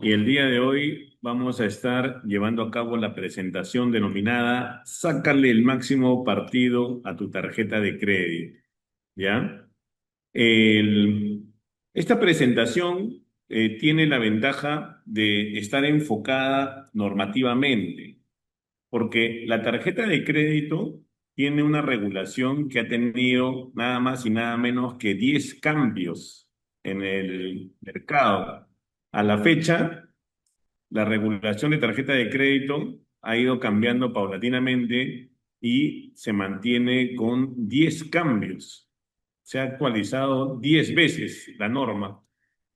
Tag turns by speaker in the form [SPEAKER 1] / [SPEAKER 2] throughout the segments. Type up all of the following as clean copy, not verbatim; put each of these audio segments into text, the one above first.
[SPEAKER 1] Y el día de hoy vamos a estar llevando a cabo la presentación denominada Sácale el máximo partido a tu tarjeta de crédito. ¿Ya? El- esta presentación tiene la ventaja de estar enfocada normativamente, porque la tarjeta de crédito tiene una regulación que ha tenido nada más y nada menos que 10 cambios en el mercado. A la fecha, la regulación de tarjeta de crédito ha ido cambiando paulatinamente y se mantiene con 10 cambios. Se ha actualizado 10 veces la norma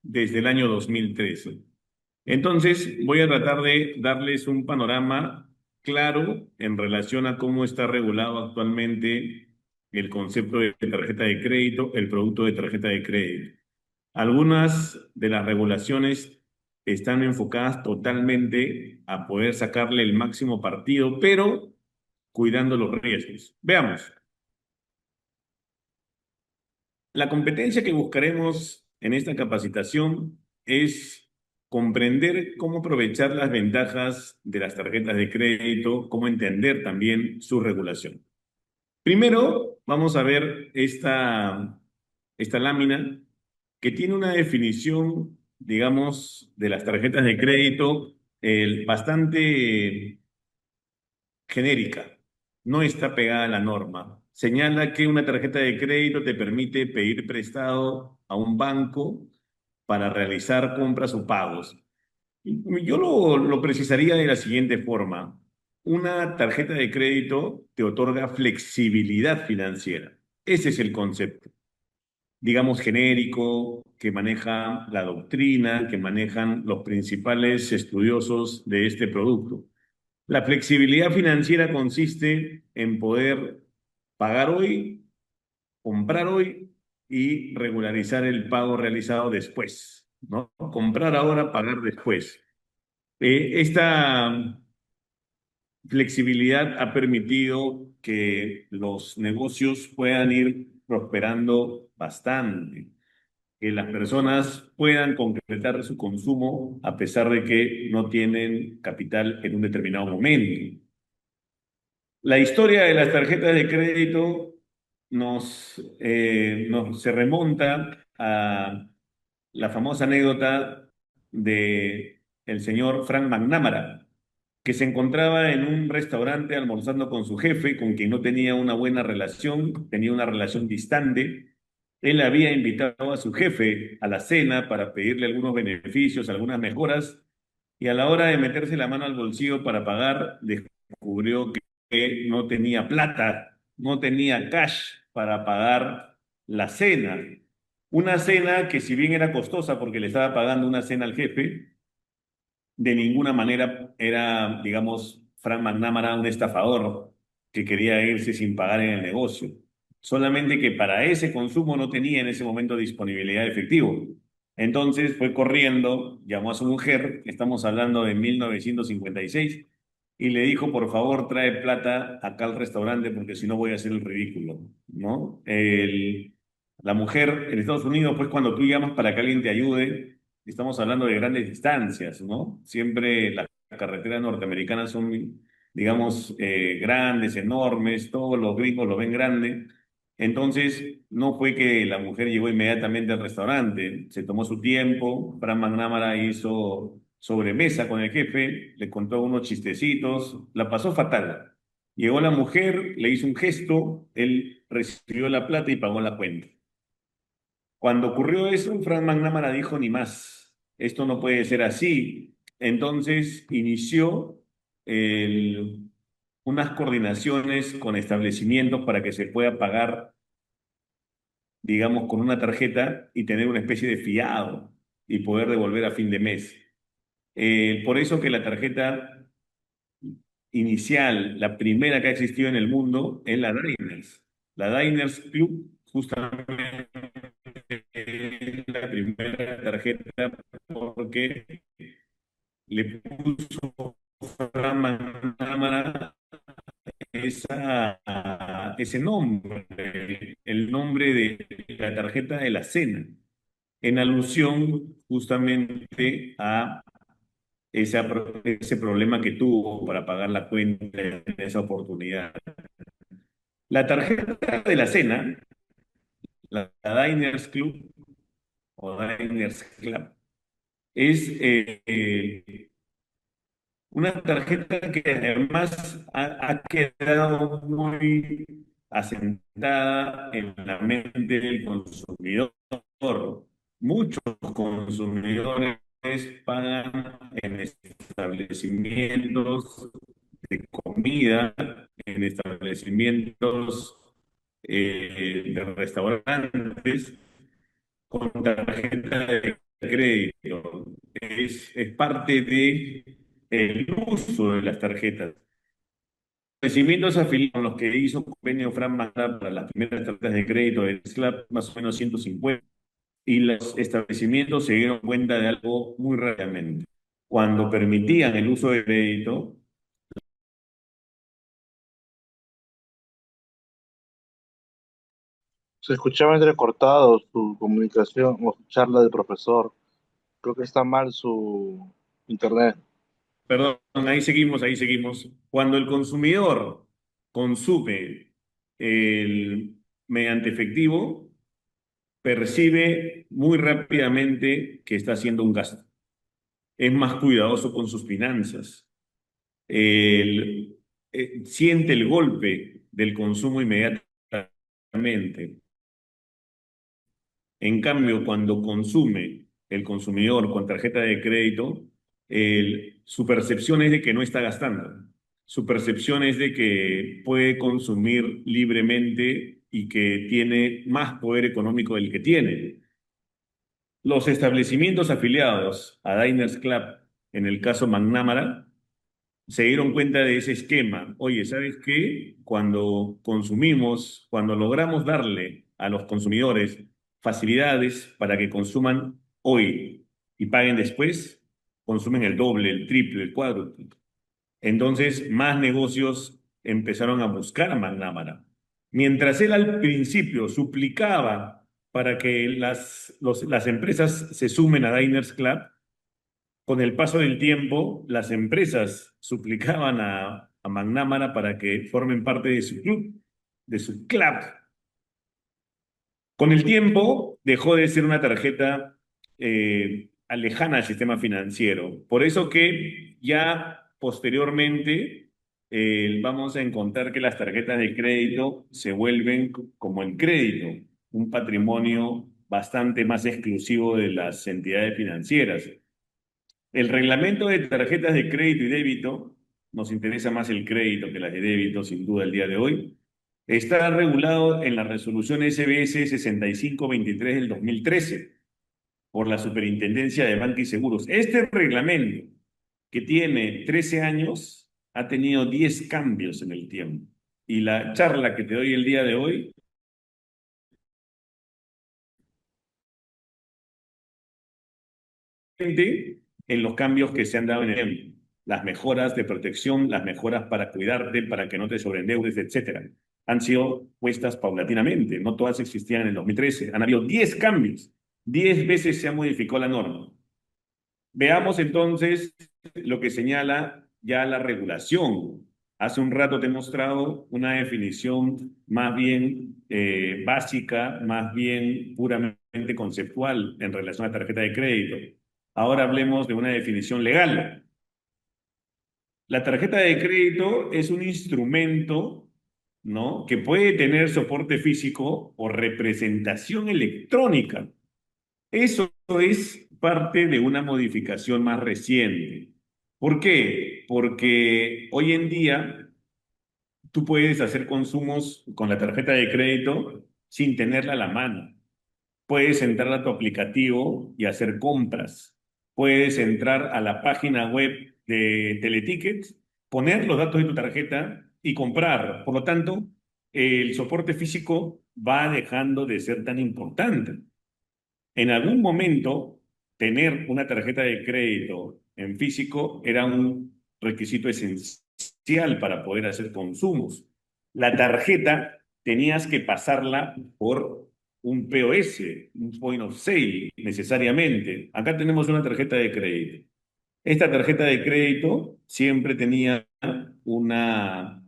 [SPEAKER 1] desde el año 2013. Entonces, voy a tratar de darles un panorama claro en relación a cómo está regulado actualmente el concepto de tarjeta de crédito, el producto de tarjeta de crédito. Algunas de las regulaciones están enfocadas totalmente a poder sacarle el máximo partido, pero cuidando los riesgos. Veamos, la competencia que buscaremos en esta capacitación es comprender cómo aprovechar las ventajas de las tarjetas de crédito, cómo entender también su regulación. Primero, vamos a ver esta lámina que tiene una definición, digamos, de las tarjetas de crédito bastante genérica. No está pegada a la norma. Señala que una tarjeta de crédito te permite pedir prestado a un banco para realizar compras o pagos. Yo lo precisaría de la siguiente forma. Una tarjeta de crédito te otorga flexibilidad financiera. Ese es el concepto, digamos, genérico, que maneja la doctrina, que manejan los principales estudiosos de este producto. La flexibilidad financiera consiste en poder pagar hoy, comprar hoy y regularizar el pago realizado después, ¿no? Comprar ahora, pagar después. Esta flexibilidad ha permitido que los negocios puedan ir prosperando bastante, que las personas puedan concretar su consumo a pesar de que no tienen capital en un determinado momento. La historia de las tarjetas de crédito se remonta a la famosa anécdota de el señor Frank McNamara, que se encontraba en un restaurante almorzando con su jefe, con quien no tenía una buena relación, tenía una relación distante. Él había invitado a su jefe a la cena para pedirle algunos beneficios, algunas mejoras, y a la hora de meterse la mano al bolsillo para pagar, descubrió que no tenía plata, no tenía cash para pagar la cena. Una cena que si bien era costosa porque le estaba pagando una cena al jefe, de ninguna manera era, digamos, Frank McNamara un estafador que quería irse sin pagar en el negocio. Solamente que para ese consumo no tenía en ese momento disponibilidad de efectivo. Entonces fue corriendo, llamó a su mujer, estamos hablando de 1956, y le dijo, por favor, trae plata acá al restaurante porque si no voy a hacer el ridículo, ¿no? La mujer en Estados Unidos, pues cuando tú llamas para que alguien te ayude, estamos hablando de grandes distancias, ¿no? Siempre las carreteras norteamericanas son, digamos, grandes, enormes, todos los gringos lo ven grande. Entonces, no fue que la mujer llegó inmediatamente al restaurante, se tomó su tiempo, Fran McNamara hizo sobremesa con el jefe, le contó unos chistecitos, la pasó fatal. Llegó la mujer, le hizo un gesto, él recibió la plata y pagó la cuenta. Cuando ocurrió eso, Frank McNamara dijo ni más, esto no puede ser así. Entonces inició el- unas coordinaciones con establecimientos para que se pueda pagar, digamos, con una tarjeta y tener una especie de fiado y poder devolver a fin de mes. Por eso que la tarjeta inicial, la primera que ha existido en el mundo, es la Diners. La Diners Club justamente es la primera tarjeta porque le puso Fran McNamara ese nombre, el nombre de la tarjeta de la cena, en alusión justamente a ese problema que tuvo para pagar la cuenta en esa oportunidad. La tarjeta de la cena, la Diners Club o Diners Club, es una tarjeta que además ha quedado muy asentada en la mente del consumidor. Muchos consumidores pagan en establecimientos de comida, en establecimientos de restaurantes con tarjeta de crédito. Es parte de el uso de las tarjetas. Establecimientos afiliados con los que hizo convenio Fran Magra para las primeras tarjetas de crédito del SLAP, más o menos 150, y los establecimientos se dieron cuenta de algo muy rápidamente. Cuando permitían el uso de crédito,
[SPEAKER 2] Se escuchaba entrecortado su comunicación o su charla de profesor. Creo que está mal su internet.
[SPEAKER 1] perdón, ahí seguimos, ahí seguimos. Cuando el consumidor consume mediante efectivo, percibe muy rápidamente que está haciendo un gasto. Es más cuidadoso con sus finanzas. El- Siente el golpe del consumo inmediatamente. En cambio, cuando consume el consumidor con tarjeta de crédito, su percepción es de que no está gastando. Su percepción es de que puede consumir libremente y que tiene más poder económico del que tiene. Los establecimientos afiliados a Diners Club, en el caso McNamara, se dieron cuenta de ese esquema. Oye, ¿sabes qué? Cuando consumimos, cuando logramos darle a los consumidores facilidades para que consuman hoy y paguen después, consumen el doble, el triple, el cuádruple. Entonces, más negocios empezaron a buscar a McNamara. Mientras él al principio suplicaba para que las empresas se sumen a Diners Club, con el paso del tiempo, las empresas suplicaban a McNamara para que formen parte de su club, de su club. Con el tiempo, dejó de ser una tarjeta lejana al sistema financiero. Por eso que ya posteriormente vamos a encontrar que las tarjetas de crédito se vuelven como el crédito, un patrimonio bastante más exclusivo de las entidades financieras. El reglamento de tarjetas de crédito y débito, nos interesa más el crédito que las de débito, sin duda, el día de hoy, está regulado en la resolución SBS 6523 del 2013 por la Superintendencia de Banca y Seguros. Este reglamento, que tiene 13 años, ha tenido 10 cambios en el tiempo. Y la charla que te doy el día de hoy en los cambios que se han dado en el tiempo, las mejoras de protección, las mejoras para cuidarte, para que no te sobreendeudes, etcétera. Han sido puestas paulatinamente, no todas existían en el 2013. Han habido 10 cambios, 10 veces se ha modificado la norma. Veamos entonces lo que señala ya la regulación. Hace un rato te he mostrado una definición más bien básica, más bien puramente conceptual en relación a tarjeta de crédito. Ahora hablemos de una definición legal. La tarjeta de crédito es un instrumento, ¿no? Que puede tener soporte físico o representación electrónica. Eso es parte de una modificación más reciente. ¿Por qué? Porque hoy en día tú puedes hacer consumos con la tarjeta de crédito sin tenerla a la mano. Puedes entrar a tu aplicativo y hacer compras. Puedes entrar a la página web de Teletickets, poner los datos de tu tarjeta y comprar. Por lo tanto, el soporte físico va dejando de ser tan importante. En algún momento, tener una tarjeta de crédito en físico era un requisito esencial para poder hacer consumos. La tarjeta tenías que pasarla por un POS, un point of sale, necesariamente. Acá tenemos una tarjeta de crédito. Esta tarjeta de crédito siempre tenía una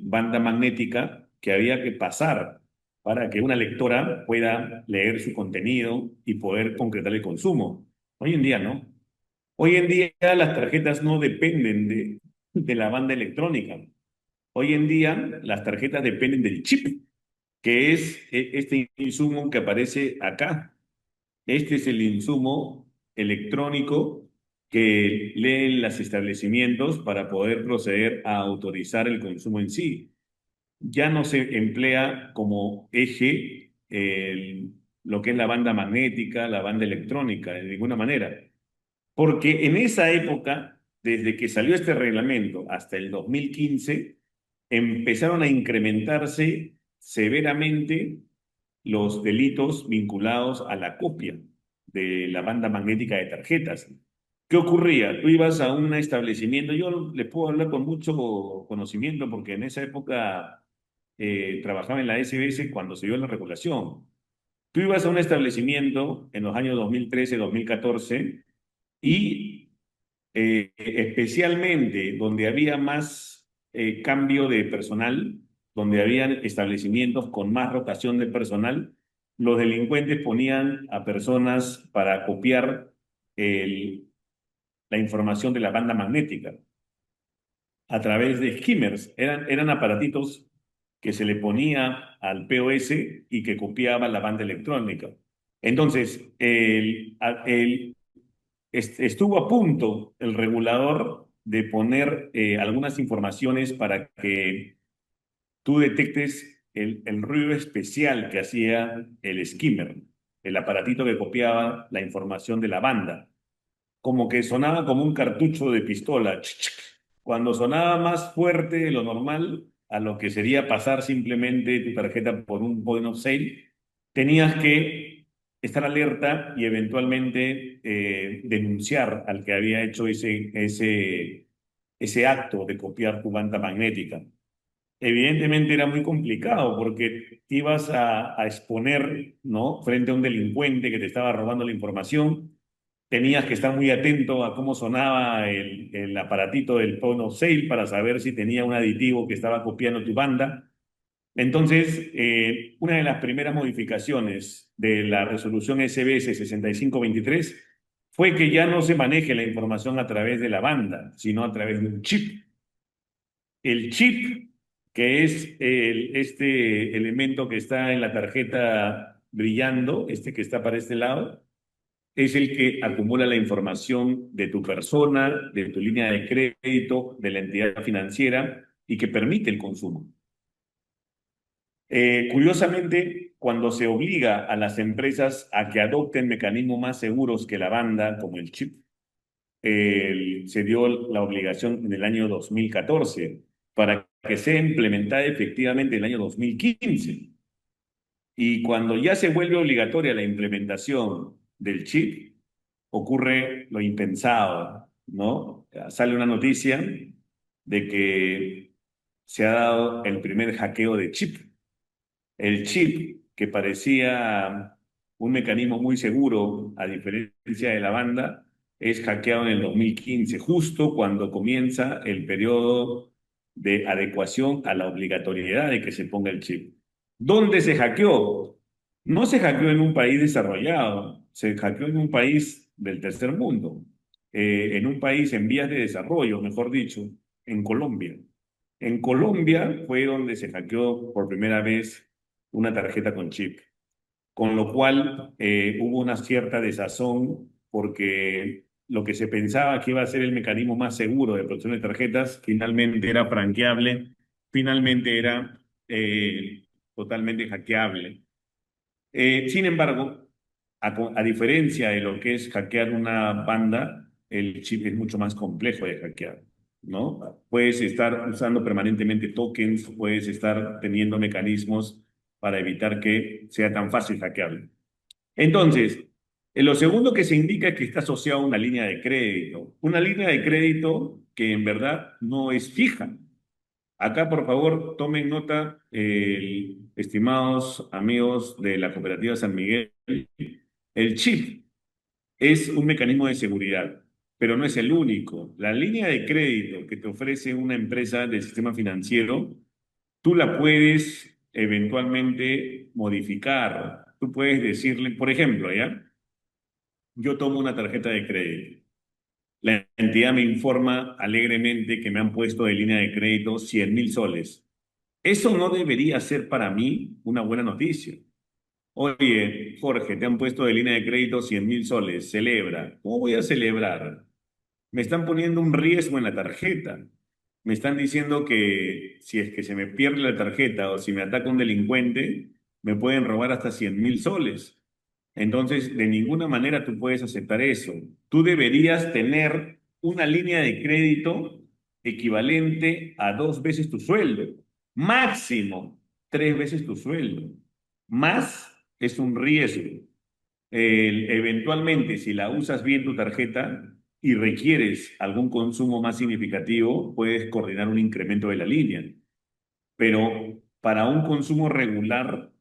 [SPEAKER 1] banda magnética que había que pasar para que una lectora pueda leer su contenido y poder concretar el consumo. Hoy en día no. Hoy en día las tarjetas no dependen de la banda electrónica. Hoy en día las tarjetas dependen del chip, que es este insumo que aparece acá. Este es el insumo electrónico que leen los establecimientos para poder proceder a autorizar el consumo en sí. Ya no se emplea como eje lo que es la banda magnética, la banda electrónica, de ninguna manera. Porque en esa época, desde que salió este reglamento hasta el 2015, empezaron a incrementarse severamente los delitos vinculados a la copia de la banda magnética de tarjetas. ¿Qué ocurría? Tú ibas a un establecimiento, yo le puedo hablar con mucho conocimiento porque en esa época trabajaba en la SBS cuando se dio la regulación. Tú ibas a un establecimiento en los años 2013, 2014 y especialmente donde había más cambio de personal, donde habían establecimientos con más rotación de personal, los delincuentes ponían a personas para copiar el- la información de la banda magnética a través de skimmers. Eran aparatitos que se le ponía al POS y que copiaba la banda electrónica. Entonces, estuvo a punto el regulador de poner algunas informaciones para que tú detectes el ruido especial que hacía el skimmer, el aparatito que copiaba la información de la banda, como que sonaba como un cartucho de pistola. Cuando sonaba más fuerte de lo normal, a lo que sería pasar simplemente tu tarjeta por un point of sale, tenías que estar alerta y eventualmente denunciar al que había hecho ese acto de copiar tu banda magnética. Evidentemente era muy complicado porque te ibas a exponer, ¿no? Frente a un delincuente que te estaba robando la información. Tenías que estar muy atento a cómo sonaba el aparatito del point of sale para saber si tenía un aditivo que estaba copiando tu banda. Entonces, una de las primeras modificaciones de la resolución SBS 6523 fue que ya no se maneje la información a través de la banda, sino a través de un chip. El chip, que es este elemento que está en la tarjeta brillando, este que está para este lado, es el que acumula la información de tu persona, de tu línea de crédito, de la entidad financiera y que permite el consumo. Curiosamente, cuando se obliga a las empresas a que adopten mecanismos más seguros que la banda, como el chip, se dio la obligación en el año 2014 para que sea implementada efectivamente en el año 2015. Y cuando ya se vuelve obligatoria la implementación del chip, ocurre lo impensado, ¿no? Sale una noticia de que se ha dado el primer hackeo de chip. El chip, que parecía un mecanismo muy seguro, a diferencia de la banda, es hackeado en el 2015, justo cuando comienza el periodo de adecuación a la obligatoriedad de que se ponga el chip. ¿Dónde se hackeó? No se hackeó en un país desarrollado, se hackeó en un país del tercer mundo, en un país en vías de desarrollo, mejor dicho, en Colombia. En Colombia fue donde se hackeó por primera vez una tarjeta con chip, con lo cual hubo una cierta desazón porque lo que se pensaba que iba a ser el mecanismo más seguro de protección de tarjetas finalmente era franqueable, finalmente era totalmente hackeable. Sin embargo, a diferencia de lo que es hackear una banda, el chip es mucho más complejo de hackear, ¿no? Puedes estar usando permanentemente tokens, puedes estar teniendo mecanismos para evitar que sea tan fácil hackearlo. Entonces, lo segundo que se indica es que está asociado a una línea de crédito. Una línea de crédito que en verdad no es fija. Acá, por favor, tomen nota, estimados amigos de la Cooperativa San Miguel, el chip es un mecanismo de seguridad. pero no es el único. La línea de crédito que te ofrece una empresa del sistema financiero, tú la puedes eventualmente modificar. Tú puedes decirle, por ejemplo, ¿ya? Yo tomo una tarjeta de crédito. La entidad me informa alegremente que me han puesto de línea de crédito 100.000 soles. Eso no debería ser para mí una buena noticia. Oye, Jorge, te han puesto de línea de crédito 100.000 soles, celebra. ¿Cómo voy a celebrar? Me están poniendo un riesgo en la tarjeta. Me están diciendo que si es que se me pierde la tarjeta o si me ataca un delincuente, me pueden robar hasta 100.000 soles. Entonces, de ninguna manera tú puedes aceptar eso. Tú deberías tener una línea de crédito equivalente a 2 veces tu sueldo, máximo 3 veces tu sueldo. Más es un riesgo. Eventualmente, si la usas bien tu tarjeta y requieres algún consumo más significativo, puedes coordinar un incremento de la línea. Pero para un consumo regular,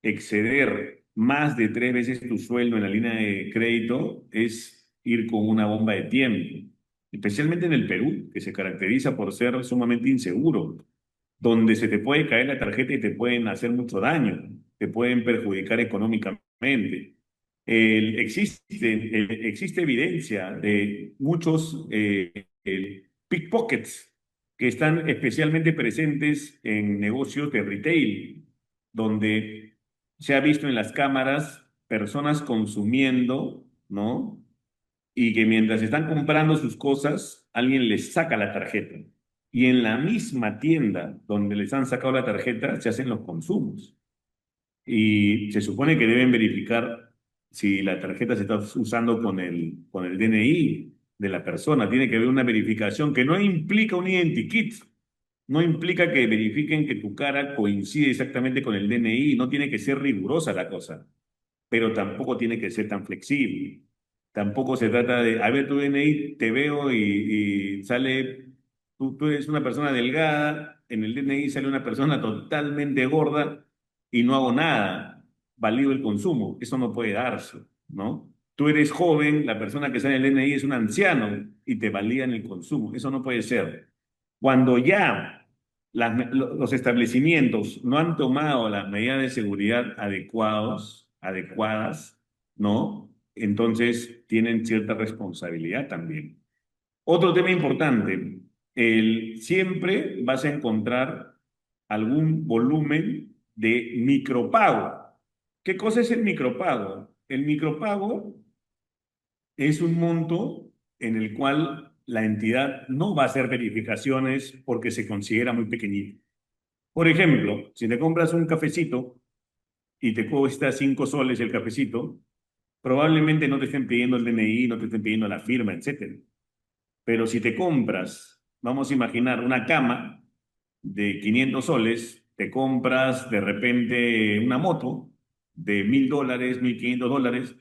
[SPEAKER 1] exceder más de 3 veces tu sueldo en la línea de crédito es ir con una bomba de tiempo, especialmente en el Perú, que se caracteriza por ser sumamente inseguro, donde se te puede caer la tarjeta y te pueden hacer mucho daño, te pueden perjudicar económicamente. Existe evidencia de muchos pickpockets que están especialmente presentes en negocios de retail, donde se ha visto en las cámaras personas consumiendo, ¿no? Y que mientras están comprando sus cosas, alguien les saca la tarjeta. Y en la misma tienda donde les han sacado la tarjeta se hacen los consumos. Y se supone que deben verificar si la tarjeta se está usando con el DNI de la persona. Tiene que haber una verificación que no implica un identikit. No implica que verifiquen que tu cara coincide exactamente con el DNI. No tiene que ser rigurosa la cosa, pero tampoco tiene que ser tan flexible. Tampoco se trata de, a ver, tu DNI, te veo y sale, tú eres una persona delgada, en el DNI sale una persona totalmente gorda y no hago nada, valido el consumo. Eso no puede darse, ¿no? Tú eres joven, la persona que sale en el DNI es un anciano y te validan el consumo. Eso no puede ser. Cuando ya los establecimientos no han tomado las medidas de seguridad adecuadas, ¿no? Entonces tienen cierta responsabilidad también. Otro tema importante, siempre vas a encontrar algún volumen de micropago. ¿Qué cosa es el micropago? El micropago es un monto en el cual la entidad no va a hacer verificaciones porque se considera muy pequeñito. Por ejemplo, si te compras un cafecito y te cuesta 5 soles el cafecito, probablemente no te estén pidiendo el DNI, no te estén pidiendo la firma, etcétera. Pero si te compras, vamos a imaginar una cama de 500 soles, te compras de repente una moto de $1.000, $1.500,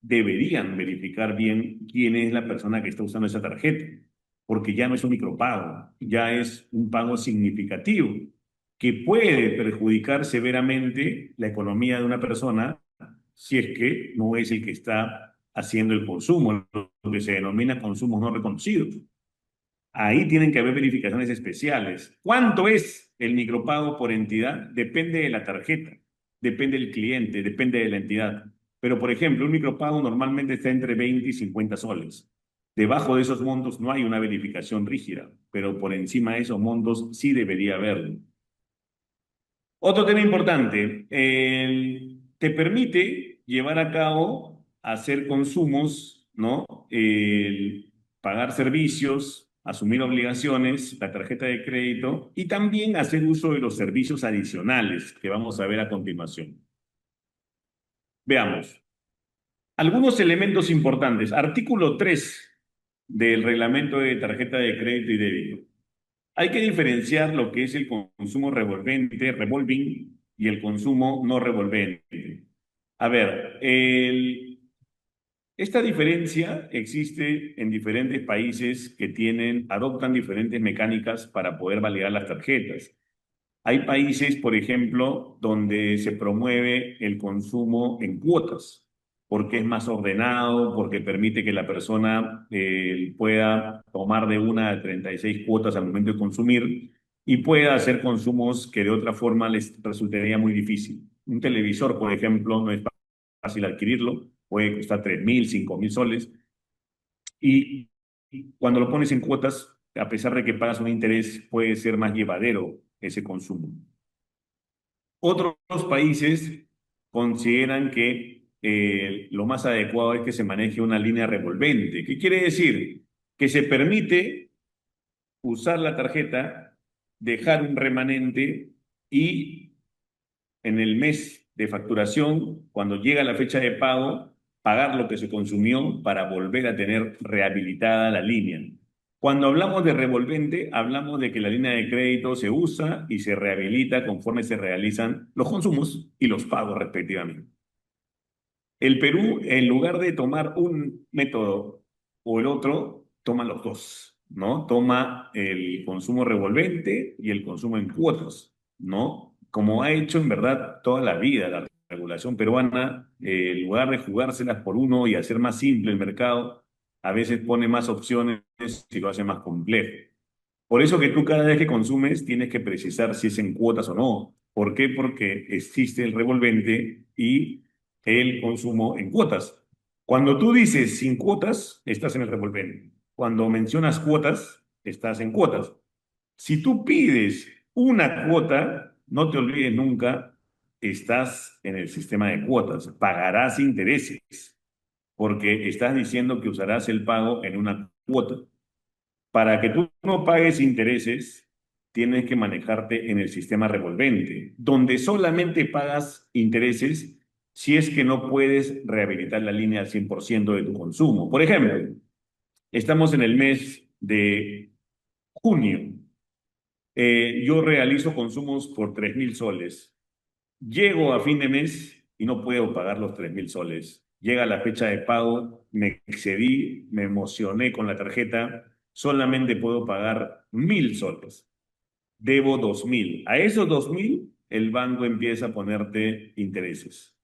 [SPEAKER 1] deberían verificar bien quién es la persona que está usando esa tarjeta, porque ya no es un micropago, ya es un pago significativo que puede perjudicar severamente la economía de una persona si es que no es el que está haciendo el consumo, lo que se denomina consumos no reconocidos. Ahí tienen que haber verificaciones especiales. ¿Cuánto es el micropago por entidad? Depende de la tarjeta, depende del cliente, depende de la entidad. Pero, por ejemplo, un micropago normalmente está entre 20 y 50 soles. Debajo de esos montos no hay una verificación rígida, pero por encima de esos montos sí debería haberlo. Otro tema importante, te permite llevar a cabo, hacer consumos, ¿no? Pagar servicios, asumir obligaciones, la tarjeta de crédito y también hacer uso de los servicios adicionales que vamos a ver a continuación. Veamos. Algunos elementos importantes. Artículo 3 del reglamento de tarjeta de crédito y débito. Hay que diferenciar lo que es el consumo revolvente, revolving, y el consumo no revolvente. A ver, esta diferencia existe en diferentes países que adoptan diferentes mecánicas para poder validar las tarjetas. Hay países, por ejemplo, donde se promueve el consumo en cuotas. porque es más ordenado, porque permite que la persona pueda tomar de una a 36 cuotas al momento de consumir y pueda hacer consumos que de otra forma les resultaría muy difícil. Un televisor, por ejemplo, no es fácil adquirirlo, puede costar 3.000, 5.000 soles, y cuando lo pones en cuotas, a pesar de que pagas un interés, puede ser más llevadero ese consumo. Otros países consideran que lo más adecuado es que se maneje una línea revolvente. ¿Qué quiere decir? Que se permite usar la tarjeta, dejar un remanente y en el mes de facturación, cuando llega la fecha de pago, pagar lo que se consumió para volver a tener rehabilitada la línea. Cuando hablamos de revolvente, hablamos de que la línea de crédito se usa y se rehabilita conforme se realizan los consumos y los pagos respectivamente. El Perú, en lugar de tomar un método o el otro, toma los dos, ¿no? Toma el consumo revolvente y el consumo en cuotas, ¿no? Como ha hecho en verdad toda la vida la regulación peruana, en lugar de jugárselas por uno y hacer más simple el mercado, a veces pone más opciones y lo hace más complejo. Por eso que tú cada vez que consumes tienes que precisar si es en cuotas o no. ¿Por qué? Porque existe el revolvente y el consumo en cuotas. Cuando tú dices sin cuotas, estás en el revolvente. Cuando mencionas cuotas, estás en cuotas. Si tú pides una cuota, no te olvides nunca, estás en el sistema de cuotas. Pagarás intereses porque estás diciendo que usarás el pago en una cuota. Para que tú no pagues intereses, tienes que manejarte en el sistema revolvente, donde solamente pagas intereses si es que no puedes rehabilitar la línea al 100% de tu consumo. Por ejemplo, estamos en el mes de junio. Yo realizo consumos por 3.000 soles. Llego a fin de mes y no puedo pagar los 3.000 soles. Llega la fecha de pago, me excedí, me emocioné con la tarjeta, solamente puedo pagar 1.000 soles. Debo 2.000. A esos 2.000, el banco empieza a ponerte intereses,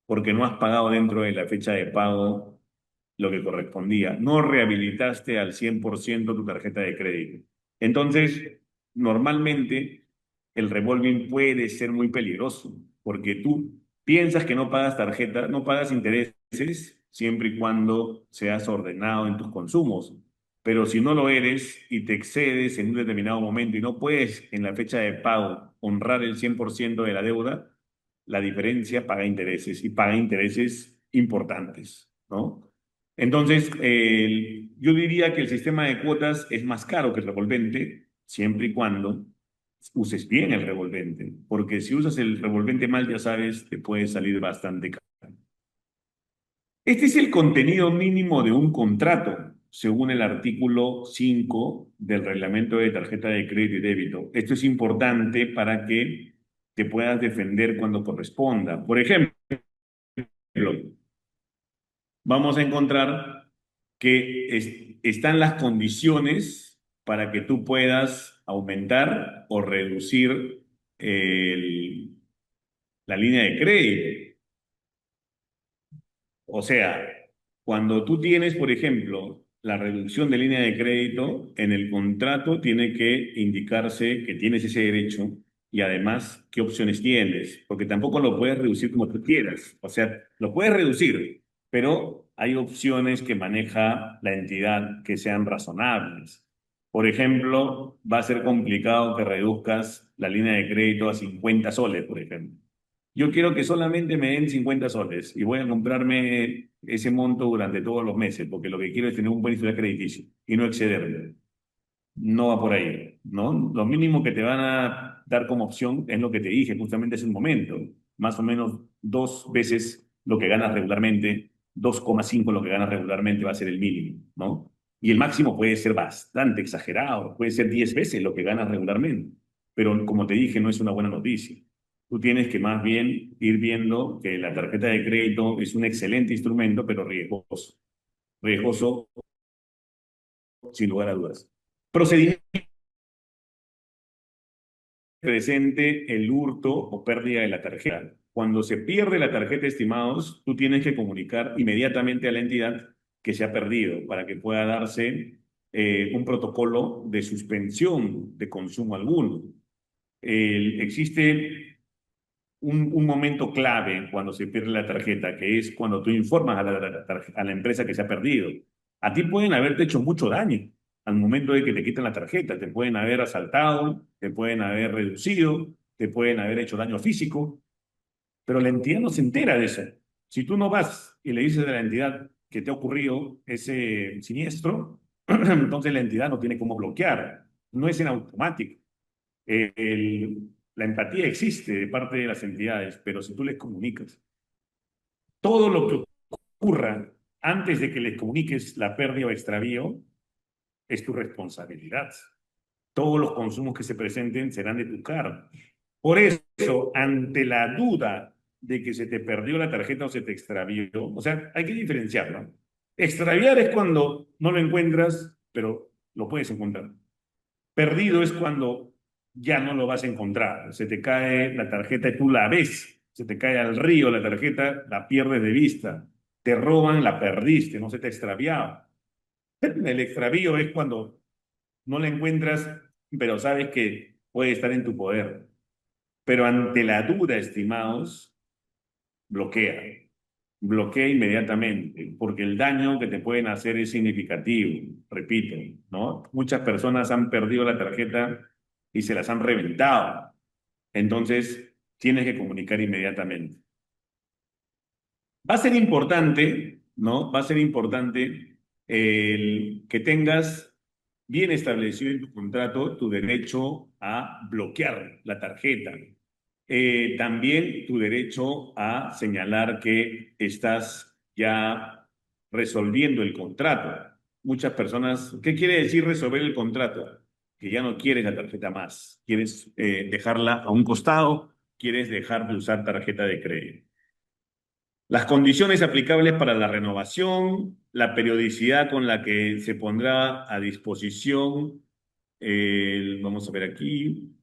[SPEAKER 1] porque no has pagado dentro de la fecha de pago lo que correspondía. No rehabilitaste al 100% tu tarjeta de crédito. Entonces, normalmente el revolving puede ser muy peligroso, porque tú piensas que no pagas tarjeta, no pagas intereses, siempre y cuando seas ordenado en tus consumos. Pero si no lo eres y te excedes en un determinado momento y no puedes en la fecha de pago honrar el 100% de la deuda, la diferencia paga intereses y paga intereses importantes, ¿no? Entonces, yo diría que el sistema de cuotas es más caro que el revolvente, siempre y cuando uses bien el revolvente, porque si usas el revolvente mal, ya sabes, te puede salir bastante caro. Este es el contenido mínimo de un contrato, según el artículo 5 del reglamento de tarjeta de crédito y débito. Esto es importante para que te puedas defender cuando corresponda. Por ejemplo, vamos a encontrar que están las condiciones para que tú puedas aumentar o reducir el- la línea de crédito. O sea, cuando tú tienes, por ejemplo, la reducción de línea de crédito, en el contrato tiene que indicarse que tienes ese derecho y además qué opciones tienes, porque tampoco lo puedes reducir como tú quieras. O sea, lo puedes reducir, pero hay opciones que maneja la entidad que sean razonables. Por ejemplo, va a ser complicado que reduzcas la línea de crédito a 50 soles, por ejemplo. Yo quiero que solamente me den 50 soles y voy a comprarme ese monto durante todos los meses, porque lo que quiero es tener un buen historial crediticio y no excederme. No va por ahí, ¿no? Lo mínimo que te van a dar como opción es lo que te dije justamente hace un momento, más o menos 2 veces lo que ganas regularmente, 2,5 lo que ganas regularmente va a ser el mínimo, ¿no? Y el máximo puede ser bastante exagerado, puede ser 10 veces lo que ganas regularmente, pero como te dije, no es una buena noticia. Tú tienes que más bien ir viendo que la tarjeta de crédito es un excelente instrumento, pero riesgoso. Riesgoso sin lugar a dudas. Procedimiento presente el hurto o pérdida de la tarjeta. Cuando se pierde la tarjeta, estimados, tú tienes que comunicar inmediatamente a la entidad que se ha perdido para que pueda darse un protocolo de suspensión de consumo alguno. Existe un momento clave cuando se pierde la tarjeta, que es cuando tú informas a la empresa que se ha perdido. A ti pueden haberte hecho mucho daño al momento de que te quitan la tarjeta. Te pueden haber asaltado, te pueden haber reducido, te pueden haber hecho daño físico, pero la entidad no se entera de eso. Si tú no vas y le dices a la entidad que te ha ocurrido ese siniestro, entonces la entidad no tiene cómo bloquear. No es en automático. La empatía existe de parte de las entidades, pero si tú les comunicas todo lo que ocurra antes de que les comuniques la pérdida o extravío, es tu responsabilidad. Todos los consumos que se presenten serán de tu cargo. Por eso, ante la duda de que se te perdió la tarjeta o se te extravió, o sea, hay que diferenciarlo, ¿no? Extraviar es cuando no lo encuentras, pero lo puedes encontrar. Perdido es cuando ya no lo vas a encontrar. Se te cae la tarjeta y tú la ves. Se te cae al río la tarjeta, la pierdes de vista. Te roban, la perdiste, no se te ha extraviado. El extravío es cuando no la encuentras, pero sabes que puede estar en tu poder. Pero ante la duda, estimados, bloquea. Bloquea inmediatamente, porque el daño que te pueden hacer es significativo, repito, ¿no? Muchas personas han perdido la tarjeta y se las han reventado. Entonces, tienes que comunicar inmediatamente. Va a ser importante, ¿no? Va a ser importante el que tengas bien establecido en tu contrato tu derecho a bloquear la tarjeta. También tu derecho a señalar que estás ya resolviendo el contrato. Muchas personas, ¿qué quiere decir resolver el contrato? Que ya no quieres la tarjeta más, quieres dejarla a un costado, quieres dejar de usar tarjeta de crédito. Las condiciones aplicables para la renovación, la periodicidad con la que se pondrá a disposición, vamos a ver aquí,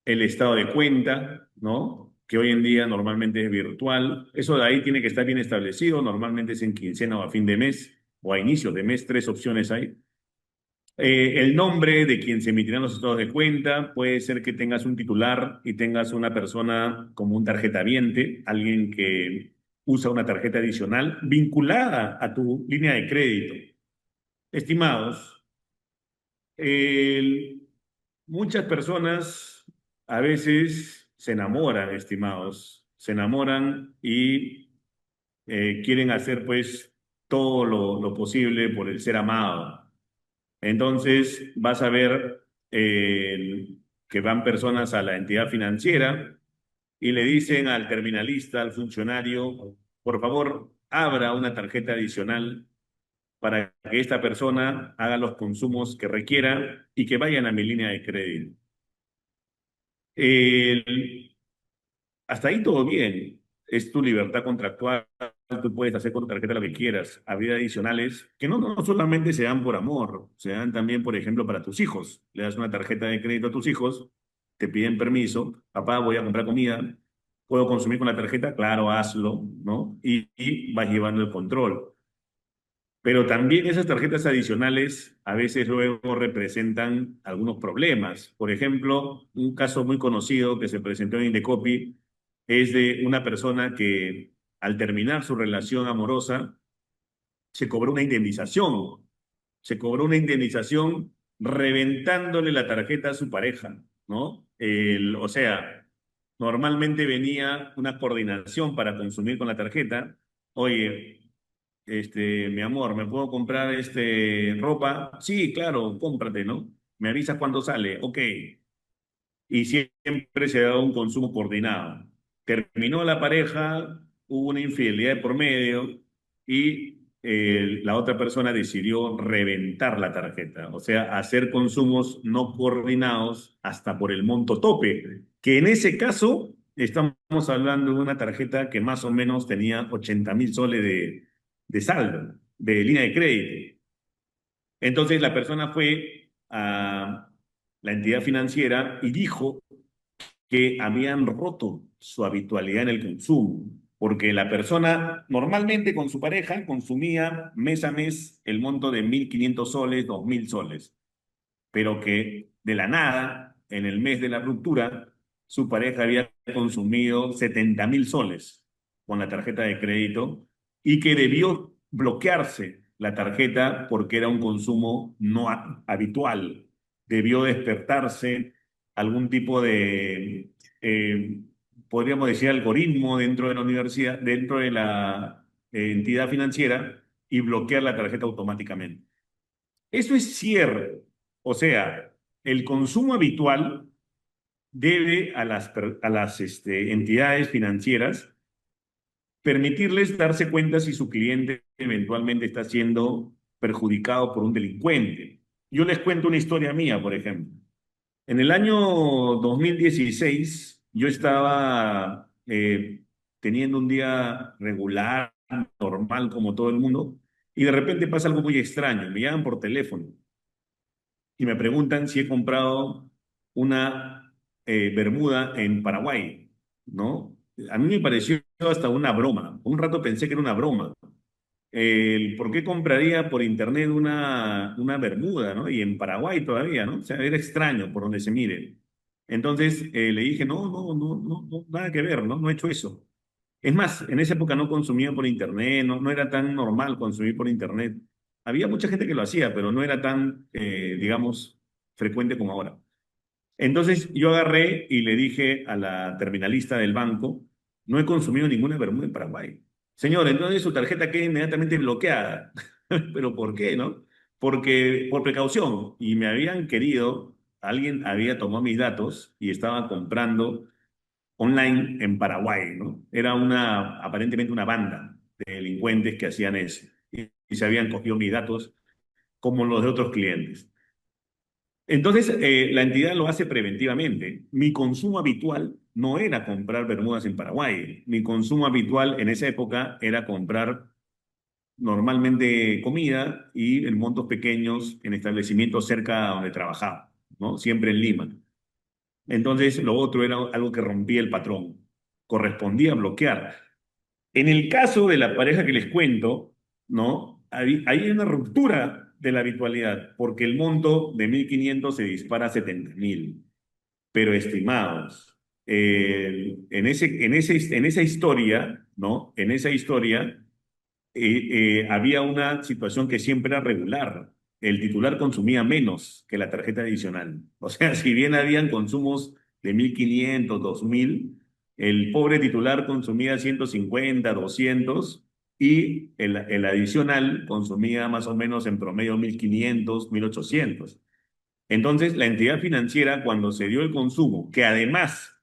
[SPEAKER 1] el estado de cuenta, ¿no? Que hoy en día normalmente es virtual. Eso de ahí tiene que estar bien establecido, normalmente es en quincena o a fin de mes o a inicio de mes, tres opciones hay. El nombre de quien se emitirán los estados de cuenta, puede ser que tengas un titular y tengas una persona como un tarjetaviente, alguien que usa una tarjeta adicional vinculada a tu línea de crédito. Estimados, el- muchas personas a veces se enamoran, estimados, se enamoran y quieren hacer pues todo lo posible por el ser amado. Entonces vas a ver que van personas a la entidad financiera y le dicen al terminalista, al funcionario, por favor, abra una tarjeta adicional para que esta persona haga los consumos que requiera y que vayan a mi línea de crédito. El- Hasta ahí todo bien. Es tu libertad contractual. Tú puedes hacer con tu tarjeta lo que quieras. Habría adicionales que no solamente se dan por amor, se dan también, por ejemplo, para tus hijos. Le das una tarjeta de crédito a tus hijos, te piden permiso. Papá, voy a comprar comida. ¿Puedo consumir con la tarjeta? Claro, hazlo, ¿no? Y vas llevando el control. Pero también esas tarjetas adicionales a veces luego representan algunos problemas. Por ejemplo, un caso muy conocido que se presentó en Indecopi es de una persona que al terminar su relación amorosa se cobró una indemnización. Se cobró una indemnización reventándole la tarjeta a su pareja, ¿no? O sea, normalmente venía una coordinación para consumir con la tarjeta. Oye, mi amor, ¿me puedo comprar ropa? Sí, claro, cómprate, ¿no? Me avisas cuando sale, ok. Y siempre se da un consumo coordinado. Terminó la pareja, hubo una infidelidad de por medio y la otra persona decidió reventar la tarjeta, o sea, hacer consumos no coordinados hasta por el monto tope, que en ese caso estamos hablando de una tarjeta que más o menos tenía 80.000 soles de saldo, de línea de crédito. Entonces la persona fue a la entidad financiera y dijo que habían roto su habitualidad en el consumo, porque la persona normalmente con su pareja consumía mes a mes el monto de 1.500 soles, 2.000 soles, pero que de la nada, en el mes de la ruptura, su pareja había consumido 70.000 soles con la tarjeta de crédito y que debió bloquearse la tarjeta porque era un consumo no habitual. Debió despertarse algún tipo de, eh, podríamos decir, algoritmo dentro de la universidad, dentro de la entidad financiera y bloquear la tarjeta automáticamente. Eso es cierto. O sea, el consumo habitual debe a las entidades financieras permitirles darse cuenta si su cliente eventualmente está siendo perjudicado por un delincuente. Yo les cuento una historia mía, por ejemplo. En el año 2016, yo estaba teniendo un día regular, normal, como todo el mundo, y de repente pasa algo muy extraño. Me llaman por teléfono y me preguntan si he comprado una bermuda en Paraguay, ¿no? A mí me pareció hasta una broma. Un rato pensé que era una broma. ¿Por qué compraría por internet una bermuda, ¿no? Y en Paraguay todavía, ¿no? O sea, era extraño por donde se mire. Entonces le dije, no, no, no, no, no, nada que ver, ¿no? No he hecho eso. Es más, en esa época no consumía por internet, no, no era tan normal consumir por internet. Había mucha gente que lo hacía, pero no era tan, digamos, frecuente como ahora. Entonces yo agarré y le dije a la terminalista del banco, no he consumido ninguna bermuda en Paraguay. Señor, entonces su tarjeta queda inmediatamente bloqueada. ¿Pero por qué, no? Porque por precaución. Y me habían querido, alguien había tomado mis datos y estaba comprando online en Paraguay, ¿no? Era aparentemente una banda de delincuentes que hacían eso. Y se habían cogido mis datos como los de otros clientes. Entonces, la entidad lo hace preventivamente. Mi consumo habitual no era comprar bermudas en Paraguay. Mi consumo habitual en esa época era comprar normalmente comida y en montos pequeños en establecimientos cerca donde trabajaba, ¿no? Siempre en Lima. Entonces, lo otro era algo que rompía el patrón. Correspondía bloquear. En el caso de la pareja que les cuento, ¿no? Hay una ruptura de la habitualidad, porque el monto de 1.500 se dispara a 70.000. Pero estimados, en esa historia, ¿no? En esa historia había una situación que siempre era regular. El titular consumía menos que la tarjeta adicional. O sea, si bien habían consumos de 1.500, 2.000, el pobre titular consumía 150, 200 y el adicional consumía más o menos en promedio 1.500, 1.800. Entonces, la entidad financiera, cuando se dio el consumo, que además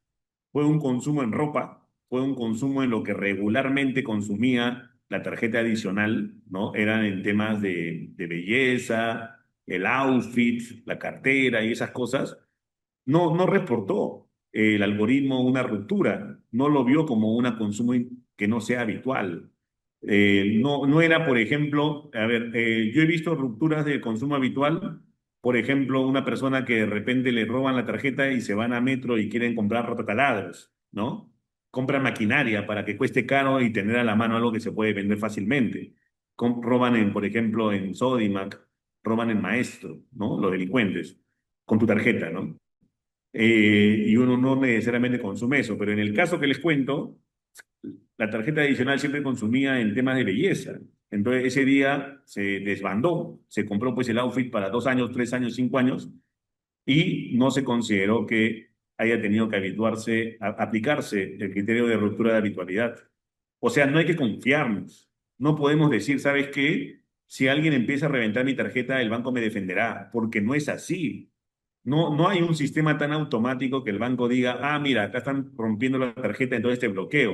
[SPEAKER 1] fue un consumo en ropa, fue un consumo en lo que regularmente consumía la tarjeta adicional, ¿no? Eran en temas de belleza, el outfit, la cartera y esas cosas. No reportó el algoritmo una ruptura, no lo vio como un consumo que no sea habitual. No era, por ejemplo, a ver, yo he visto rupturas de consumo habitual, por ejemplo, una persona que de repente le roban la tarjeta y se van a Metro y quieren comprar rotataladros, ¿no? Compran maquinaria para que cueste caro y tener a la mano algo que se puede vender fácilmente. Roban por ejemplo, en Sodimac, roban en Maestro, ¿no? Los delincuentes, con tu tarjeta, ¿no? Y uno no necesariamente consume eso, pero en el caso que les cuento, la tarjeta adicional siempre consumía en temas de belleza. Entonces ese día se desbandó, se compró pues el outfit para 2 años, 3 años, 5 años y no se consideró que haya tenido que habituarse, aplicarse el criterio de ruptura de habitualidad. O sea, no hay que confiarnos. No podemos decir, ¿sabes qué? Si alguien empieza a reventar mi tarjeta, el banco me defenderá, porque no es así. No hay un sistema tan automático que el banco diga, ah, mira, acá están rompiendo la tarjeta, entonces te bloqueo,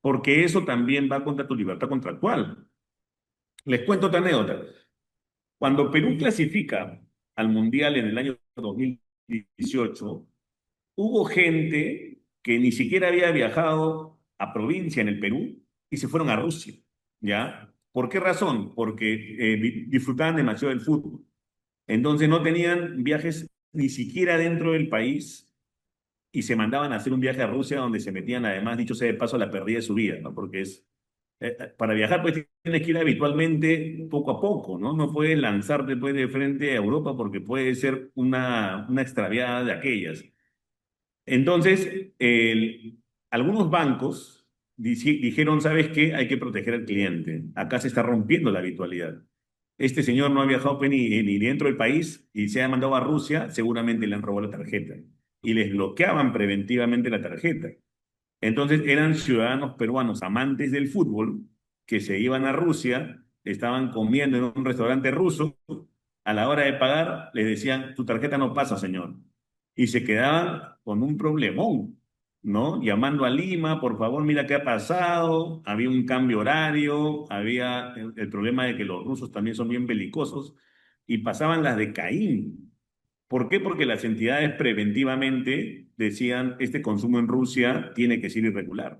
[SPEAKER 1] porque eso también va contra tu libertad contractual. Les cuento otra anécdota. Cuando Perú clasifica al Mundial en el año 2018, hubo gente que ni siquiera había viajado a provincia en el Perú y se fueron a Rusia, ¿ya? ¿Por qué razón? Porque disfrutaban demasiado del fútbol. Entonces no tenían viajes ni siquiera dentro del país y se mandaban a hacer un viaje a Rusia donde se metían, además, dicho sea de paso, la pérdida de su vida, ¿no? Porque para viajar pues tienes que ir habitualmente poco a poco, ¿no? No puedes lanzarte pues de frente a Europa porque puede ser una extraviada de aquellas. Entonces, algunos bancos dijeron, ¿sabes qué? Hay que proteger al cliente. Acá se está rompiendo la habitualidad. Este señor no ha viajado pues, ni dentro del país y se ha mandado a Rusia, seguramente le han robado la tarjeta. Y les bloqueaban preventivamente la tarjeta. Entonces eran ciudadanos peruanos amantes del fútbol que se iban a Rusia, estaban comiendo en un restaurante ruso, a la hora de pagar les decían, tu tarjeta no pasa, señor. Y se quedaban con un problemón, ¿no? Llamando a Lima, por favor, mira qué ha pasado, había un cambio horario, había el problema de que los rusos también son bien belicosos y pasaban las de Caín. ¿Por qué? Porque las entidades preventivamente decían, este consumo en Rusia tiene que ser irregular.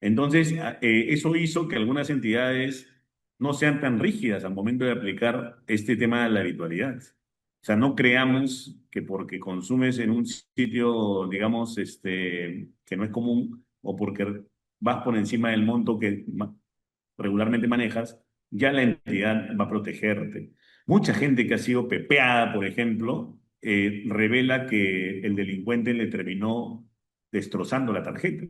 [SPEAKER 1] Entonces, eso hizo que algunas entidades no sean tan rígidas al momento de aplicar este tema de la habitualidad. O sea, no creamos que porque consumes en un sitio, digamos, que no es común o porque vas por encima del monto que regularmente manejas, ya la entidad va a protegerte. Mucha gente que ha sido pepeada, por ejemplo, revela que el delincuente le terminó destrozando la tarjeta.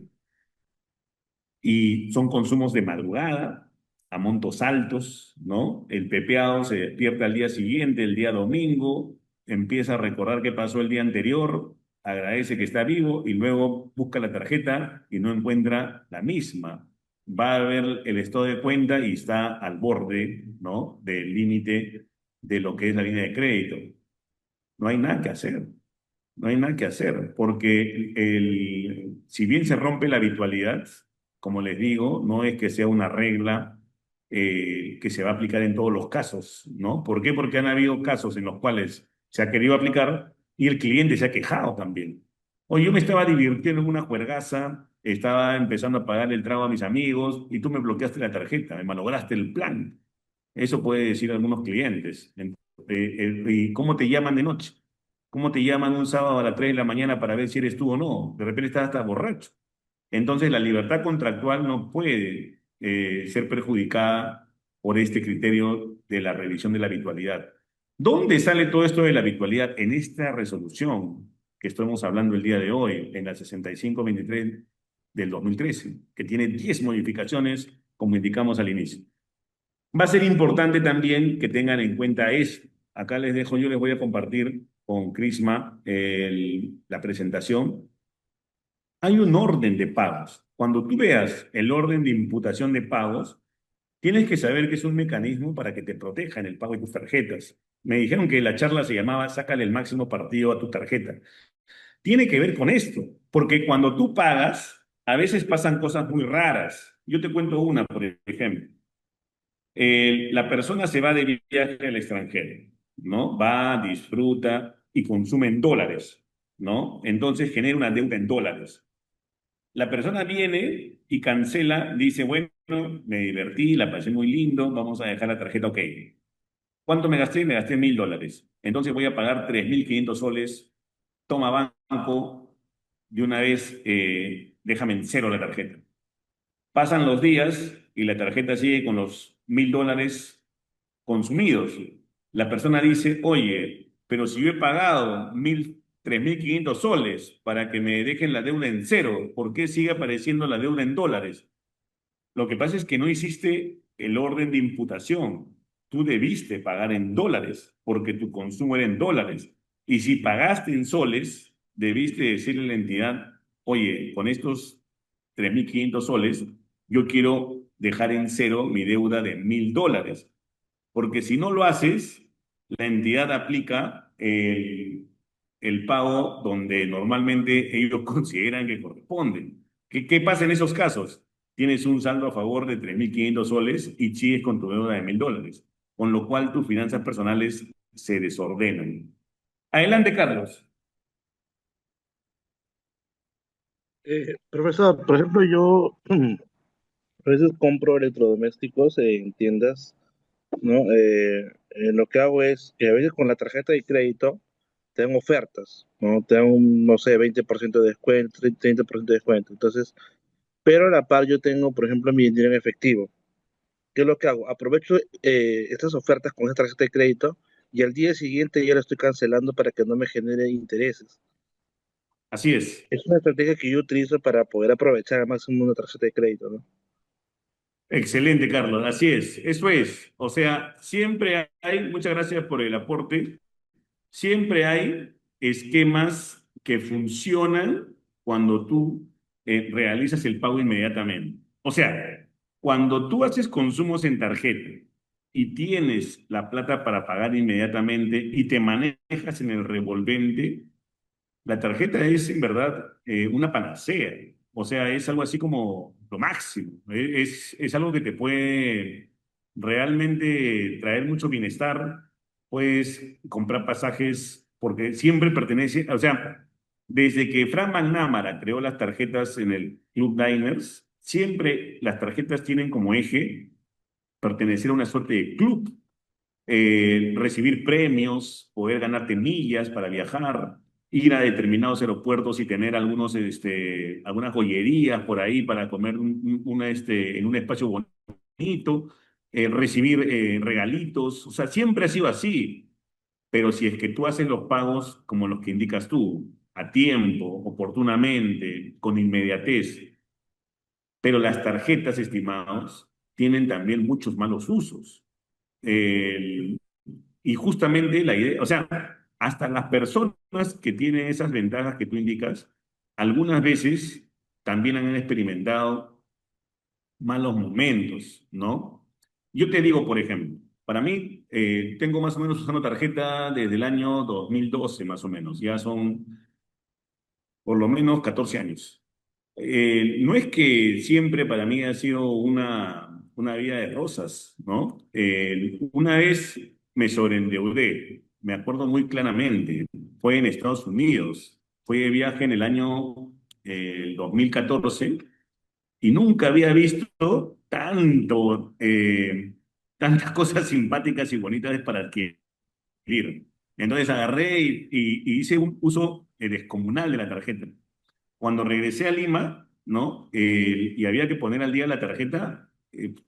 [SPEAKER 1] Y son consumos de madrugada, a montos altos, ¿no? El pepeado se despierta al día siguiente, el día domingo, empieza a recordar qué pasó el día anterior, agradece que está vivo y luego busca la tarjeta y no encuentra la misma. Va a ver el estado de cuenta y está al borde, ¿no? Del límite de lo que es la línea de crédito. No hay nada que hacer. No hay nada que hacer, porque si bien se rompe la habitualidad, como les digo, no es que sea una regla que se va a aplicar en todos los casos, ¿no? ¿Por qué? Porque han habido casos en los cuales se ha querido aplicar y el cliente se ha quejado también. Oye, yo me estaba divirtiendo en una juergaza, estaba empezando a pagar el trago a mis amigos y tú me bloqueaste la tarjeta, me malograste el plan. Eso puede decir algunos clientes. ¿Y cómo te llaman de noche? ¿Cómo te llaman un sábado a las 3 de la mañana para ver si eres tú o no? De repente estás hasta borracho. Entonces, la libertad contractual no puede ser perjudicada por este criterio de la revisión de la habitualidad. ¿Dónde sale todo esto de la habitualidad? En esta resolución que estamos hablando el día de hoy, en la 6523 del 2013, que tiene 10 modificaciones, como indicamos al inicio. Va a ser importante también que tengan en cuenta eso. Acá les dejo, yo les voy a compartir con Crisma la presentación. Hay un orden de pagos. Cuando tú veas el orden de imputación de pagos, tienes que saber que es un mecanismo para que te proteja en el pago de tus tarjetas. Me dijeron que la charla se llamaba Sácale el máximo partido a tu tarjeta. Tiene que ver con esto, porque cuando tú pagas, a veces pasan cosas muy raras. Yo te cuento una, por ejemplo. La persona se va de viaje al extranjero, ¿no? Va, disfruta y consume en dólares, ¿no? Entonces genera una deuda en dólares. La persona viene y cancela, dice, bueno, me divertí, la pasé muy lindo, vamos a dejar la tarjeta, ok. ¿Cuánto me gasté? Me gasté $1.000. Entonces voy a pagar 3.500 soles. Toma banco, de una vez déjame en cero la tarjeta. Pasan los días y la tarjeta sigue con los $1.000 consumidos. La persona dice, oye, pero si yo he pagado 3.500 soles para que me dejen la deuda en cero, ¿por qué sigue apareciendo la deuda en dólares? Lo que pasa es que no hiciste el orden de imputación. Tú debiste pagar en dólares porque tu consumo era en dólares. Y si pagaste en soles, debiste decirle a la entidad, oye, con estos 3.500 soles, yo quiero dejar en cero mi deuda de $1.000. Porque si no lo haces, la entidad aplica el pago donde normalmente ellos consideran que corresponden. ¿Qué pasa en esos casos? Tienes un saldo a favor de 3.500 soles y sigues con tu deuda de $1.000, con lo cual tus finanzas personales se desordenan. Adelante, Carlos.
[SPEAKER 2] Profesor, por ejemplo, yo a veces compro electrodomésticos en tiendas ¿no? Lo que hago es que a veces con la tarjeta de crédito tengo ofertas, ¿no? Tengo un, no sé, 20% de descuento, 30% de descuento. Entonces, pero a la par yo tengo, por ejemplo, mi dinero en efectivo. ¿Qué es lo que hago? Aprovecho estas ofertas con esta tarjeta de crédito y al día siguiente ya la estoy cancelando para que no me genere intereses.
[SPEAKER 1] Así es.
[SPEAKER 2] Es una estrategia que yo utilizo para poder aprovechar al máximo una tarjeta de crédito, ¿no?
[SPEAKER 1] Excelente, Carlos. Así es. Eso es. O sea, siempre hay, muchas gracias por el aporte. Siempre hay esquemas que funcionan cuando tú realizas el pago inmediatamente. O sea, cuando tú haces consumos en tarjeta y tienes la plata para pagar inmediatamente y te manejas en el revolvente, la tarjeta es en verdad una panacea. O sea, es algo así como lo máximo. Es algo que te puede realmente traer mucho bienestar. Puedes comprar pasajes porque siempre pertenece, o sea, desde que Frank McNamara creó las tarjetas en el Club Diners, siempre las tarjetas tienen como eje pertenecer a una suerte de club, recibir premios, poder ganarte millas para viajar, ir a determinados aeropuertos y tener algunas joyerías por ahí para comer en un espacio bonito, recibir regalitos. O sea, siempre ha sido así. Pero si es que tú haces los pagos como los que indicas tú, a tiempo, oportunamente, con inmediatez, pero las tarjetas, estimados, tienen también muchos malos usos. El- y justamente la idea, o sea, hasta las personas que tienen esas ventajas que tú indicas, algunas veces también han experimentado malos momentos, ¿no? Yo te digo, por ejemplo, para mí, tengo más o menos usando tarjeta desde el año 2012, más o menos, ya son por lo menos 14 años. No es que siempre para mí ha sido una vida de rosas, ¿no? Una vez me sobreendeudé, me acuerdo muy claramente, fue en Estados Unidos, fue de viaje en el año 2014 y nunca había visto tantas cosas simpáticas y bonitas para adquirir. Entonces agarré y hice un uso descomunal de la tarjeta. Cuando regresé a Lima, ¿no? Y había que poner al día la tarjeta,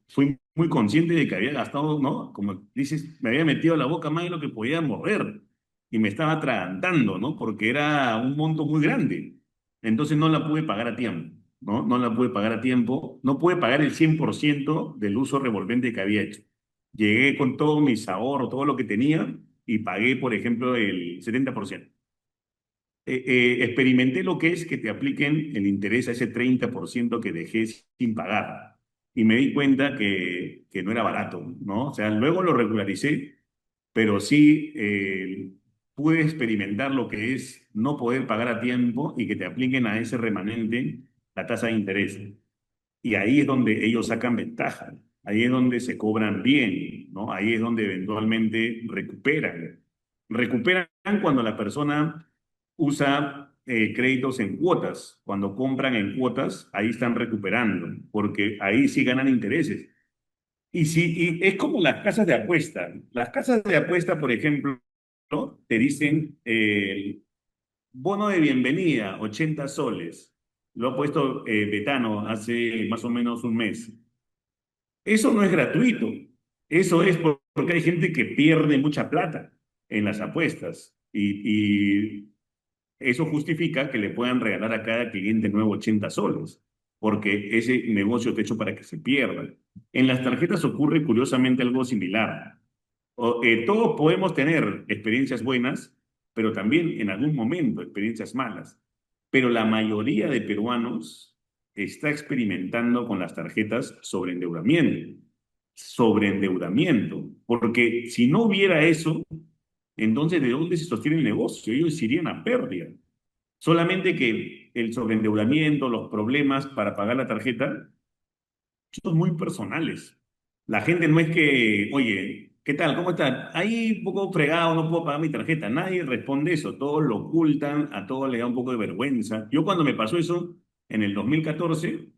[SPEAKER 1] fui muy consciente de que había gastado, ¿no? Como dices, me había metido a la boca más de lo que podía morder y me estaba atragantando, ¿no? Porque era un monto muy grande. Entonces no la pude pagar a tiempo, ¿no? No la pude pagar a tiempo, no pude pagar el 100% del uso revolvente que había hecho. Llegué con todo mis ahorros, todo lo que tenía y pagué, por ejemplo, el 70%. Experimenté lo que es que te apliquen el interés a ese 30% que dejé sin pagar. Y me di cuenta que no era barato, ¿no? O sea, luego lo regularicé, pero sí pude experimentar lo que es no poder pagar a tiempo y que te apliquen a ese remanente la tasa de interés. Y ahí es donde ellos sacan ventaja, ahí es donde se cobran bien, ¿no? Ahí es donde eventualmente recuperan. Recuperan cuando la persona usa créditos en cuotas. Cuando compran en cuotas, ahí están recuperando, porque ahí sí ganan intereses. Y es como las casas de apuesta. Las casas de apuesta, por ejemplo, ¿no? Te dicen bono de bienvenida, 80 soles. Lo ha puesto Betano hace más o menos un mes. Eso no es gratuito. Eso es porque hay gente que pierde mucha plata en las apuestas. Y eso justifica que le puedan regalar a cada cliente nuevo 80 soles, porque ese negocio está hecho para que se pierda. En las tarjetas ocurre curiosamente algo similar. Todos podemos tener experiencias buenas, pero también en algún momento experiencias malas. Pero la mayoría de peruanos está experimentando con las tarjetas sobreendeudamiento. Sobreendeudamiento. Porque si no hubiera eso, entonces ¿de dónde se sostiene el negocio? Ellos irían a pérdida. Solamente que el sobreendeudamiento, los problemas para pagar la tarjeta son muy personales. La gente no es que, oye, ¿qué tal? ¿Cómo estás? Ahí un poco fregado, no puedo pagar mi tarjeta. Nadie responde eso, todos lo ocultan, a todos les da un poco de vergüenza. Yo cuando me pasó eso en el 2014,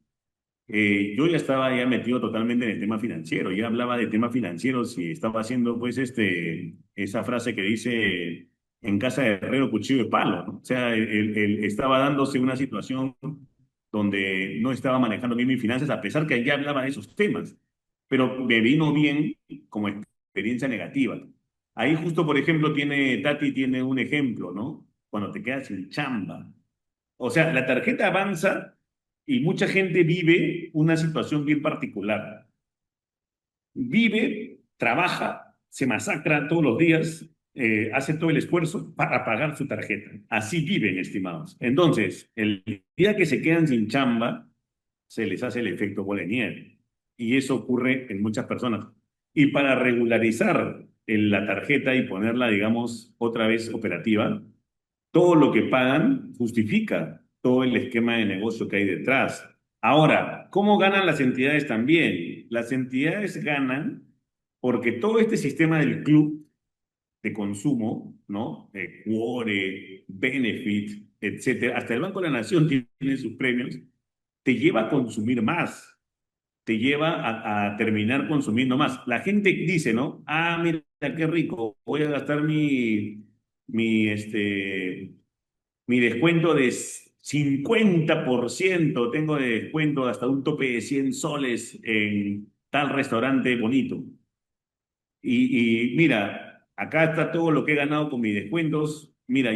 [SPEAKER 1] Yo ya estaba ya metido totalmente en el tema financiero, ya hablaba de temas financieros y estaba haciendo pues esa frase que dice en casa de herrero cuchillo de palo, ¿no? O sea, estaba dándose una situación donde no estaba manejando bien mis finanzas a pesar que ya hablaba de esos temas, pero me vino bien como experiencia negativa. Ahí justo, por ejemplo, Tati tiene un ejemplo, ¿no? Cuando te quedas sin chamba. O sea, la tarjeta avanza y mucha gente vive una situación bien particular. Vive, trabaja, se masacra todos los días, hace todo el esfuerzo para pagar su tarjeta. Así viven, estimados. Entonces, el día que se quedan sin chamba, se les hace el efecto bola de nieve. Y eso ocurre en muchas personas. Y para regularizar la tarjeta y ponerla, digamos, otra vez operativa, todo lo que pagan justifica todo el esquema de negocio que hay detrás. Ahora, ¿cómo ganan las entidades también? Las entidades ganan porque todo este sistema del club de consumo, ¿no? Cuore, Benefit, etcétera, hasta el Banco de la Nación tiene sus premios, te lleva a consumir más, te lleva a terminar consumiendo más. La gente dice, ¿no? Ah, mira, qué rico, voy a gastar mi descuento de 50%, tengo de descuento hasta un tope de 100 soles en tal restaurante bonito. Y mira, acá está todo lo que he ganado con mis descuentos. Mira,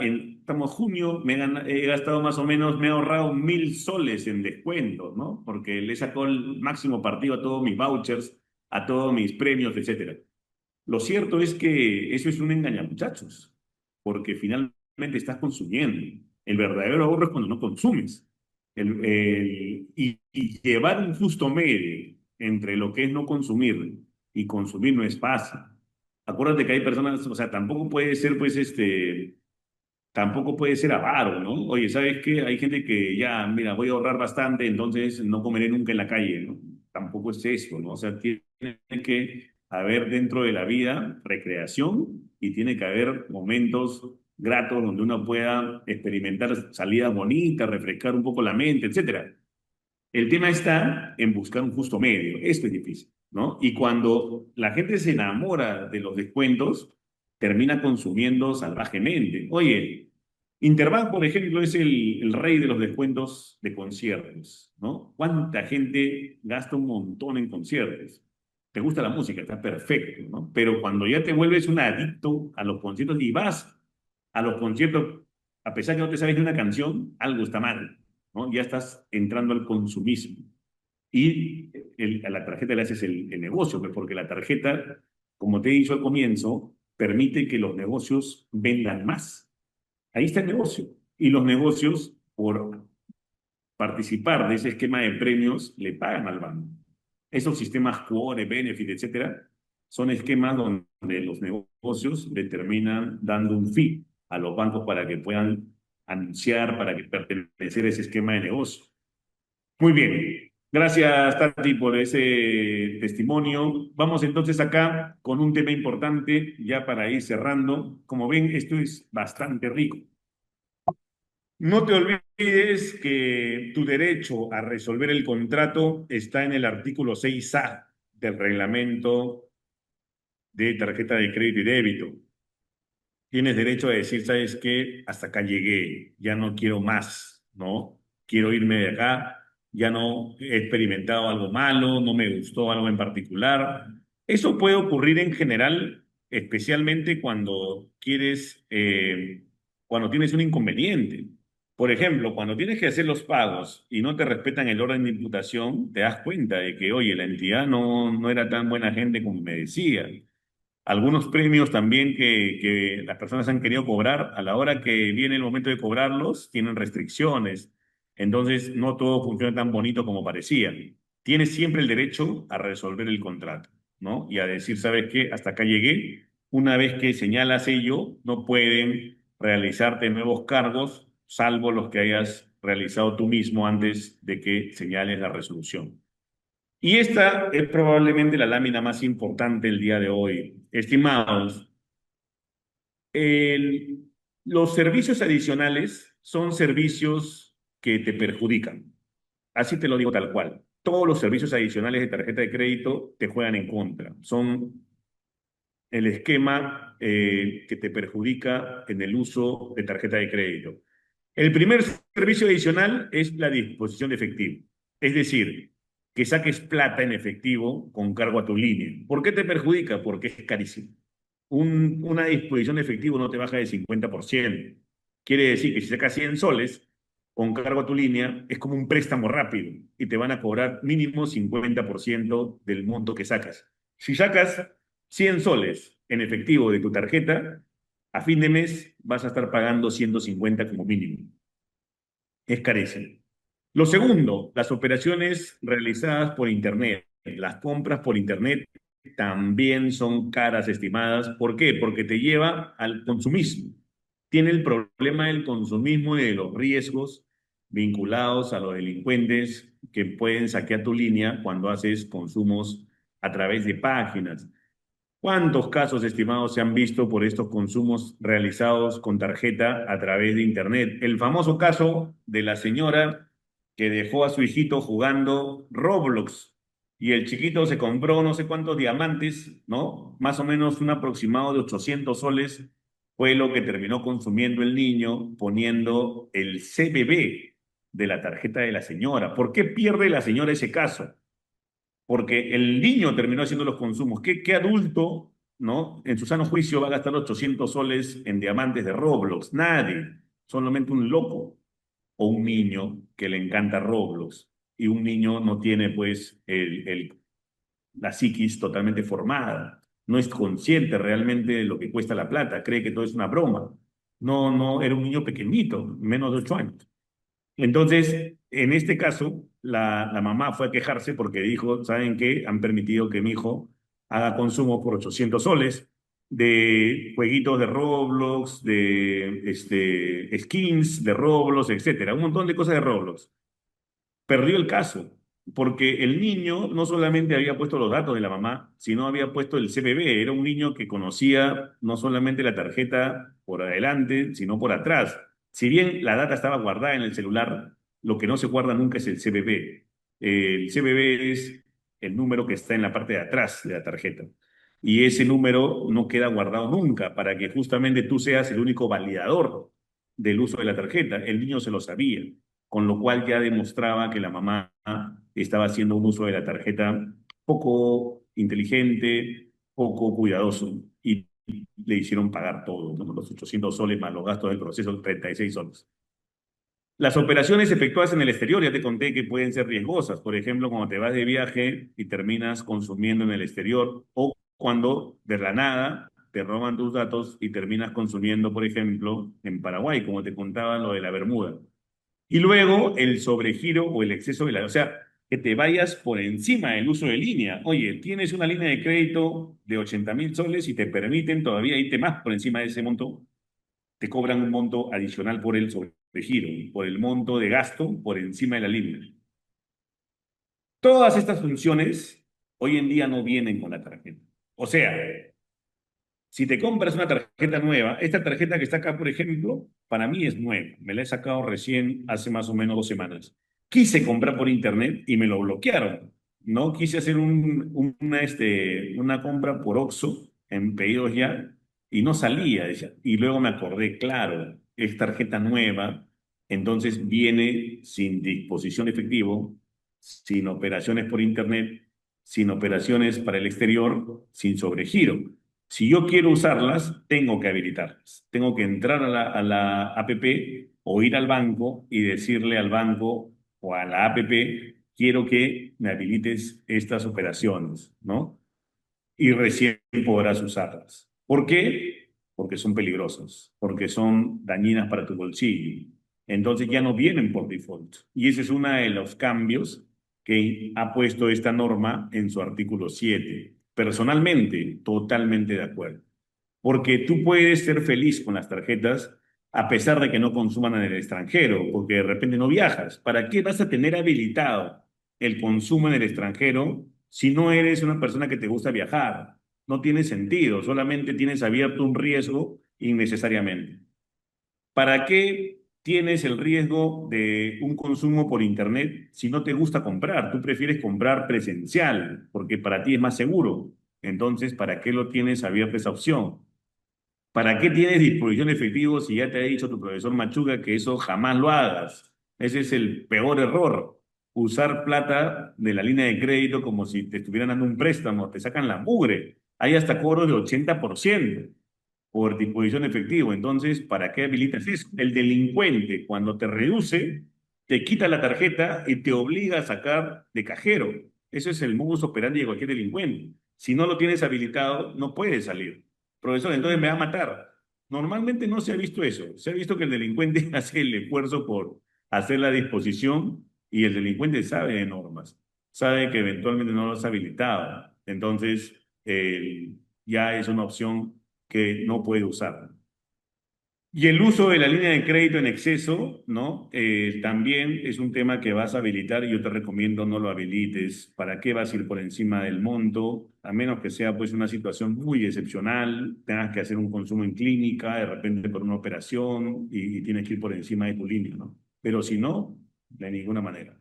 [SPEAKER 1] estamos junio, he gastado más o menos, me he ahorrado 1.000 soles en descuentos, ¿no? Porque le sacó el máximo partido a todos mis vouchers, a todos mis premios, etcétera. Lo cierto es que eso es un engañamuchachos, porque finalmente estás consumiendo. El verdadero ahorro es cuando no consumes. Y llevar un justo medio entre lo que es no consumir y consumir no es fácil. Acuérdate que hay personas, o sea, tampoco puede ser, pues, tampoco puede ser avaro, ¿no? Oye, ¿sabes qué? Hay gente que ya, mira, voy a ahorrar bastante, entonces no comeré nunca en la calle, ¿no? Tampoco es eso, ¿no? O sea, tiene que haber dentro de la vida recreación y tiene que haber momentos gratos donde uno pueda experimentar salidas bonitas, refrescar un poco la mente, etcétera. El tema está en buscar un justo medio. Esto es difícil, ¿no? Y cuando la gente se enamora de los descuentos, termina consumiendo salvajemente. Oye, Interbank, por ejemplo, es el rey de los descuentos de conciertos, ¿no? ¿Cuánta gente gasta un montón en conciertos? Te gusta la música, está perfecto, ¿no? Pero cuando ya te vuelves un adicto a los conciertos y vas a los conciertos, a pesar que no te sabes ni una canción, algo está mal, ¿no? Ya estás entrando al consumismo. Y a la tarjeta le haces el negocio, pues, porque la tarjeta, como te he dicho al comienzo, permite que los negocios vendan más. Ahí está el negocio. Y los negocios, por participar de ese esquema de premios, le pagan al banco. Esos sistemas Cuore, Benefit, etcétera, son esquemas donde los negocios determinan dando un fee a los bancos para que puedan anunciar, para que pertenecer a ese esquema de negocio. Muy bien. Gracias, Tati, por ese testimonio. Vamos entonces acá con un tema importante, ya para ir cerrando. Como ven, esto es bastante rico. No te olvides que tu derecho a resolver el contrato está en el artículo 6A del reglamento de tarjeta de crédito y débito. Tienes derecho a decir, ¿sabes qué? Hasta acá llegué, ya no quiero más, ¿no? Quiero irme de acá, ya no he experimentado algo malo, no me gustó algo en particular. Eso puede ocurrir en general, especialmente cuando tienes un inconveniente. Por ejemplo, cuando tienes que hacer los pagos y no te respetan el orden de imputación, te das cuenta de que, oye, la entidad no era tan buena gente como me decía. Algunos premios también que las personas han querido cobrar, a la hora que viene el momento de cobrarlos, tienen restricciones. Entonces, no todo funciona tan bonito como parecía. Tienes siempre el derecho a resolver el contrato, ¿no? Y a decir, ¿sabes qué? Hasta acá llegué. Una vez que señalas ello, no pueden realizarte nuevos cargos, salvo los que hayas realizado tú mismo antes de que señales la resolución. Y esta es probablemente la lámina más importante el día de hoy. Estimados, el- los servicios adicionales son servicios que te perjudican. Así te lo digo tal cual. Todos los servicios adicionales de tarjeta de crédito te juegan en contra. Son el esquema que te perjudica en el uso de tarjeta de crédito. El primer servicio adicional es la disposición de efectivo. Es decir, que saques plata en efectivo con cargo a tu línea. ¿Por qué te perjudica? Porque es carísimo. Una disposición de efectivo no te baja del 50%. Quiere decir que si sacas 100 soles con cargo a tu línea, es como un préstamo rápido y te van a cobrar mínimo 50% del monto que sacas. Si sacas 100 soles en efectivo de tu tarjeta, a fin de mes vas a estar pagando 150 como mínimo. Es carísimo. Lo segundo, las operaciones realizadas por Internet. Las compras por Internet también son caras estimadas. ¿Por qué? Porque te lleva al consumismo. Tiene el problema del consumismo y de los riesgos vinculados a los delincuentes que pueden saquear tu línea cuando haces consumos a través de páginas. ¿Cuántos casos estimados se han visto por estos consumos realizados con tarjeta a través de Internet? El famoso caso de la señora que dejó a su hijito jugando Roblox y el chiquito se compró no sé cuántos diamantes, ¿no? Más o menos un aproximado de 800 soles fue lo que terminó consumiendo el niño poniendo el CBB de la tarjeta de la señora. ¿Por qué pierde la señora ese caso? Porque el niño terminó haciendo los consumos. ¿Qué adulto, ¿no? En su sano juicio va a gastar 800 soles en diamantes de Roblox? Nadie, solamente un loco o un niño que le encanta Roblox. Y un niño no tiene, pues, la psiquis totalmente formada. No es consciente realmente de lo que cuesta la plata. Cree que todo es una broma. No, no, era un niño pequeñito, menos de 8 años. Entonces, en este caso, la mamá fue a quejarse porque dijo, ¿saben qué? Han permitido que mi hijo haga consumo por 800 soles de jueguitos de Roblox, de skins de Roblox, etcétera, un montón de cosas de Roblox. Perdió el caso, porque el niño no solamente había puesto los datos de la mamá, sino había puesto el CBB. Era un niño que conocía no solamente la tarjeta por adelante, sino por atrás. Si bien la data estaba guardada en el celular, lo que no se guarda nunca es el CBB. El CBB es el número que está en la parte de atrás de la tarjeta. Y ese número no queda guardado nunca para que justamente tú seas el único validador del uso de la tarjeta. El niño se lo sabía, con lo cual ya demostraba que la mamá estaba haciendo un uso de la tarjeta poco inteligente, poco cuidadoso, y le hicieron pagar todo, ¿no? Los 800 soles más los gastos del proceso, 36 soles. Las operaciones efectuadas en el exterior, ya te conté que pueden ser riesgosas. Por ejemplo, cuando te vas de viaje y terminas consumiendo en el exterior, o cuando de la nada te roban tus datos y terminas consumiendo, por ejemplo, en Paraguay, como te contaba lo de la Bermuda. Y luego el sobregiro o el exceso de la... O sea, que te vayas por encima del uso de línea. Oye, tienes una línea de crédito de 80.000 soles y te permiten todavía irte más por encima de ese monto. Te cobran un monto adicional por el sobregiro, por el monto de gasto por encima de la línea. Todas estas funciones hoy en día no vienen con la tarjeta. O sea, si te compras una tarjeta nueva, esta tarjeta que está acá, por ejemplo, para mí es nueva. Me la he sacado recién hace más o menos 2 semanas. Quise comprar por internet y me lo bloquearon. No quise hacer una compra por Oxxo en pedidos ya y no salía. Decía. Y luego me acordé, claro, es tarjeta nueva, entonces viene sin disposición efectivo, sin operaciones por internet, sin operaciones para el exterior, sin sobregiro. Si yo quiero usarlas, tengo que habilitarlas. Tengo que entrar a la APP o ir al banco y decirle al banco o a la APP, quiero que me habilites estas operaciones, ¿no? Y recién podrás usarlas. ¿Por qué? Porque son peligrosas, porque son dañinas para tu bolsillo. Entonces ya no vienen por default. Y ese es uno de los cambios que ha puesto esta norma en su artículo 7. Personalmente, totalmente de acuerdo. Porque tú puedes ser feliz con las tarjetas a pesar de que no consuman en el extranjero, porque de repente no viajas. ¿Para qué vas a tener habilitado el consumo en el extranjero si no eres una persona que te gusta viajar? No tiene sentido, solamente tienes abierto un riesgo innecesariamente. ¿Para qué tienes el riesgo de un consumo por internet si no te gusta comprar. Tú prefieres comprar presencial porque para ti es más seguro. Entonces, ¿para qué lo tienes abierta esa opción? ¿Para qué tienes disposición de efectivo si ya te ha dicho tu profesor Machuca que eso jamás lo hagas? Ese es el peor error. Usar plata de la línea de crédito como si te estuvieran dando un préstamo, te sacan la mugre. Hay hasta cobros de 80% por disposición de efectivo. Entonces, ¿para qué habilitas eso? El delincuente, cuando te reduce, te quita la tarjeta y te obliga a sacar de cajero. Eso es el modus operandi de cualquier delincuente. Si no lo tienes habilitado, no puedes salir. Profesor, entonces me va a matar. Normalmente no se ha visto eso. Se ha visto que el delincuente hace el esfuerzo por hacer la disposición y el delincuente sabe de normas, sabe que eventualmente no lo has habilitado. Entonces, ya es una opción que no puede usar. Y el uso de la línea de crédito en exceso, ¿no? También es un tema que vas a habilitar y yo te recomiendo no lo habilites. ¿Para qué vas a ir por encima del monto? A menos que sea pues una situación muy excepcional, tengas que hacer un consumo en clínica, de repente por una operación y tienes que ir por encima de tu línea, ¿no? Pero si no, de ninguna manera.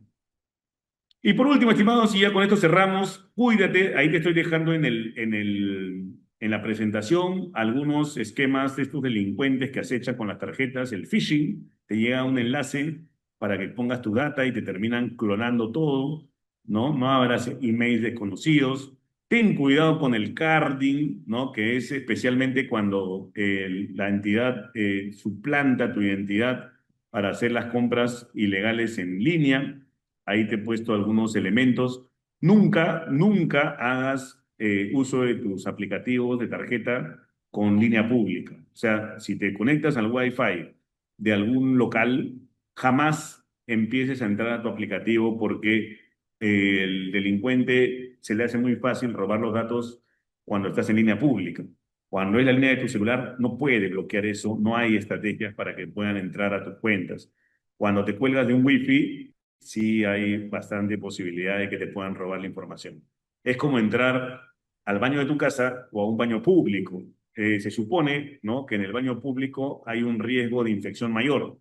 [SPEAKER 1] Y por último, estimados, y ya con esto cerramos, cuídate, ahí te estoy dejando en la presentación algunos esquemas de estos delincuentes que acechan con las tarjetas, el phishing, te llega un enlace para que pongas tu data y te terminan clonando todo, ¿no? No abras emails desconocidos. Ten cuidado con el carding, ¿no? Que es especialmente cuando la entidad suplanta tu identidad para hacer las compras ilegales en línea. Ahí te he puesto algunos elementos. Nunca hagas uso de tus aplicativos de tarjeta con línea pública. O sea, si te conectas al Wi-Fi de algún local, jamás empieces a entrar a tu aplicativo porque el delincuente se le hace muy fácil robar los datos cuando estás en línea pública. Cuando es la línea de tu celular, no puede bloquear eso, no hay estrategias para que puedan entrar a tus cuentas. Cuando te cuelgas de un Wi-Fi, sí hay bastante posibilidad de que te puedan robar la información. Es como entrar al baño de tu casa o a un baño público. Se supone, ¿no?, que en el baño público hay un riesgo de infección mayor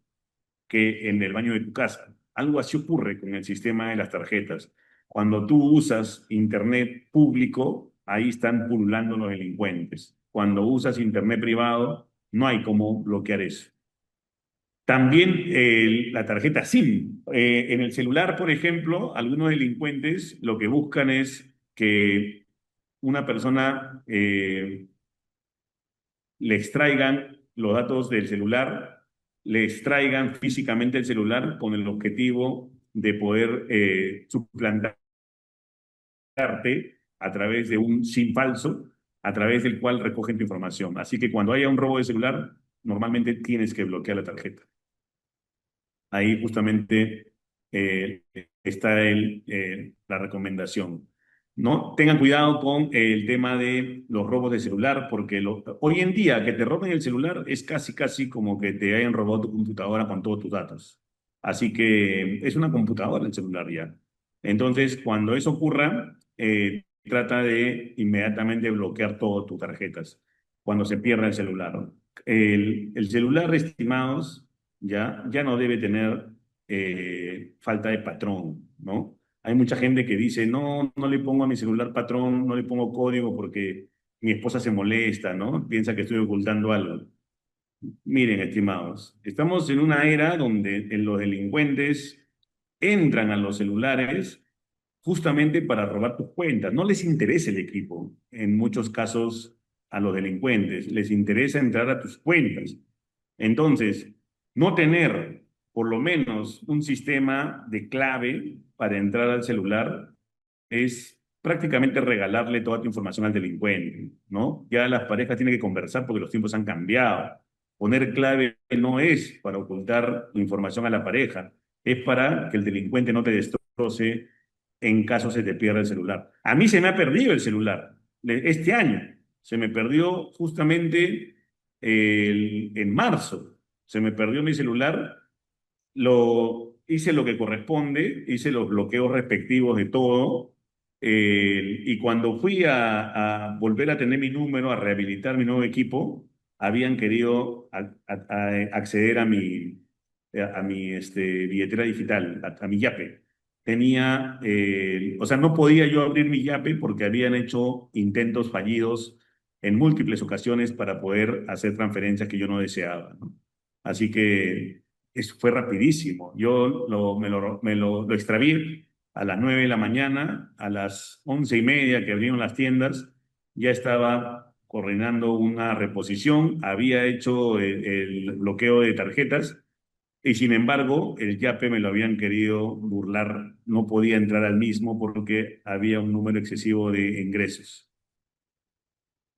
[SPEAKER 1] que en el baño de tu casa. Algo así ocurre con el sistema de las tarjetas. Cuando tú usas internet público, ahí están pululando los delincuentes. Cuando usas internet privado, no hay cómo bloquear eso. También la tarjeta SIM. En el celular, por ejemplo, algunos delincuentes lo que buscan es que una persona le extraigan los datos del celular, le extraigan físicamente el celular con el objetivo de poder suplantarte a través de un SIM falso, a través del cual recogen tu información. Así que cuando haya un robo de celular, normalmente tienes que bloquear la tarjeta. Ahí justamente eh, está la recomendación. ¿No? Tengan cuidado con el tema de los robos de celular, porque hoy en día que te roben el celular es casi como que te hayan robado tu computadora con todos tus datos. Así que es una computadora el celular ya. Entonces, cuando eso ocurra, trata de inmediatamente bloquear todas tus tarjetas cuando se pierda el celular. El celular, estimados, ya no debe tener falta de patrón, ¿no? Hay mucha gente que dice, no, no le pongo a mi celular patrón, no le pongo código porque mi esposa se molesta, ¿no? Piensa que estoy ocultando algo. Miren, estimados, estamos en una era donde los delincuentes entran a los celulares justamente para robar tus cuentas. No les interesa el equipo, en muchos casos a los delincuentes, les interesa entrar a tus cuentas. Entonces, no tener por lo menos un sistema de clave para entrar al celular es prácticamente regalarle toda tu información al delincuente, ¿no? Ya las parejas tienen que conversar porque los tiempos han cambiado. Poner clave no es para ocultar información a la pareja, es para que el delincuente no te destroce en caso se te pierda el celular. A mí se me ha perdido el celular este año. Se me perdió justamente en marzo. Se me perdió mi celular, hice lo que corresponde, hice los bloqueos respectivos de todo, y cuando fui a volver a tener mi número, a rehabilitar mi nuevo equipo, habían querido acceder a a mi billetera digital, a mi Yape. Tenía, o sea, no podía yo abrir mi Yape porque habían hecho intentos fallidos en múltiples ocasiones para poder hacer transferencias que yo no deseaba, ¿no? Así que eso fue rapidísimo. Yo lo extravié a las 9 de la mañana, a las 11:30 que abrieron las tiendas, ya estaba coordinando una reposición, había hecho el bloqueo de tarjetas y sin embargo el Yape me lo habían querido burlar, no podía entrar al mismo porque había un número excesivo de ingresos.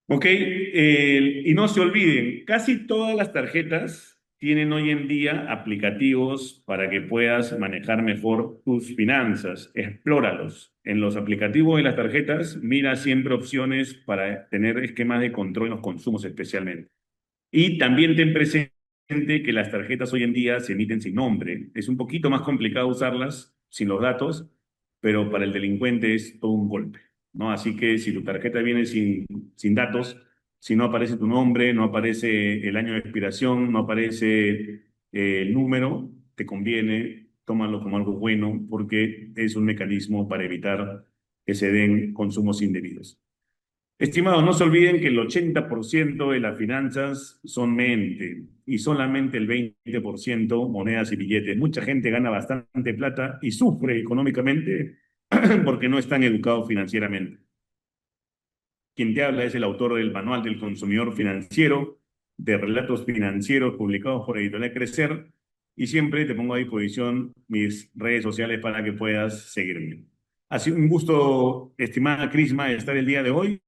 [SPEAKER 1] Ok, y no se olviden, casi todas las tarjetas tienen hoy en día aplicativos para que puedas manejar mejor tus finanzas. Explóralos. En los aplicativos de las tarjetas, mira siempre opciones para tener esquemas de control en los consumos especialmente. Y también ten presente que las tarjetas hoy en día se emiten sin nombre. Es un poquito más complicado usarlas sin los datos, pero para el delincuente es todo un golpe, ¿no? Así que si tu tarjeta viene sin datos, si no aparece tu nombre, no aparece el año de expiración, no aparece el número, te conviene, tómalo como algo bueno porque es un mecanismo para evitar que se den consumos indebidos. Estimados, no se olviden que el 80% de las finanzas son mente y solamente el 20% monedas y billetes. Mucha gente gana bastante plata y sufre económicamente porque no están educados financieramente. Quien te habla es el autor del Manual del Consumidor Financiero, de relatos financieros publicados por Editorial Crecer, y siempre te pongo a disposición mis redes sociales para que puedas seguirme. Ha sido un gusto, estimada Crisma, estar el día de hoy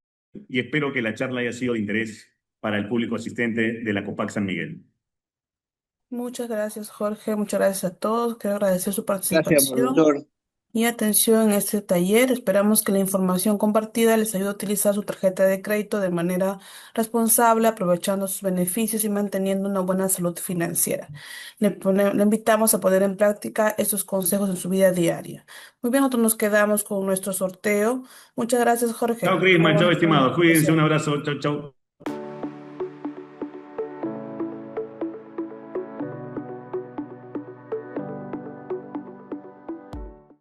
[SPEAKER 1] y espero que la charla haya sido de interés para el público asistente de la COPAC San Miguel.
[SPEAKER 3] Muchas gracias, Jorge. Muchas gracias a todos. Quiero agradecer su
[SPEAKER 2] Gracias,
[SPEAKER 3] participación
[SPEAKER 2] profesor.
[SPEAKER 3] y atención en este taller. Esperamos que la información compartida les ayude a utilizar su tarjeta de crédito de manera responsable, aprovechando sus beneficios y manteniendo una buena salud financiera. Le invitamos a poner en práctica estos consejos en su vida diaria. Muy bien, nosotros nos quedamos con nuestro sorteo. Muchas gracias,
[SPEAKER 1] Chao,
[SPEAKER 3] Jorge. Una
[SPEAKER 1] Crisma, chao,
[SPEAKER 3] buena
[SPEAKER 1] estimados. Cuídense, un
[SPEAKER 3] presentación.
[SPEAKER 1] abrazo, chao, chao.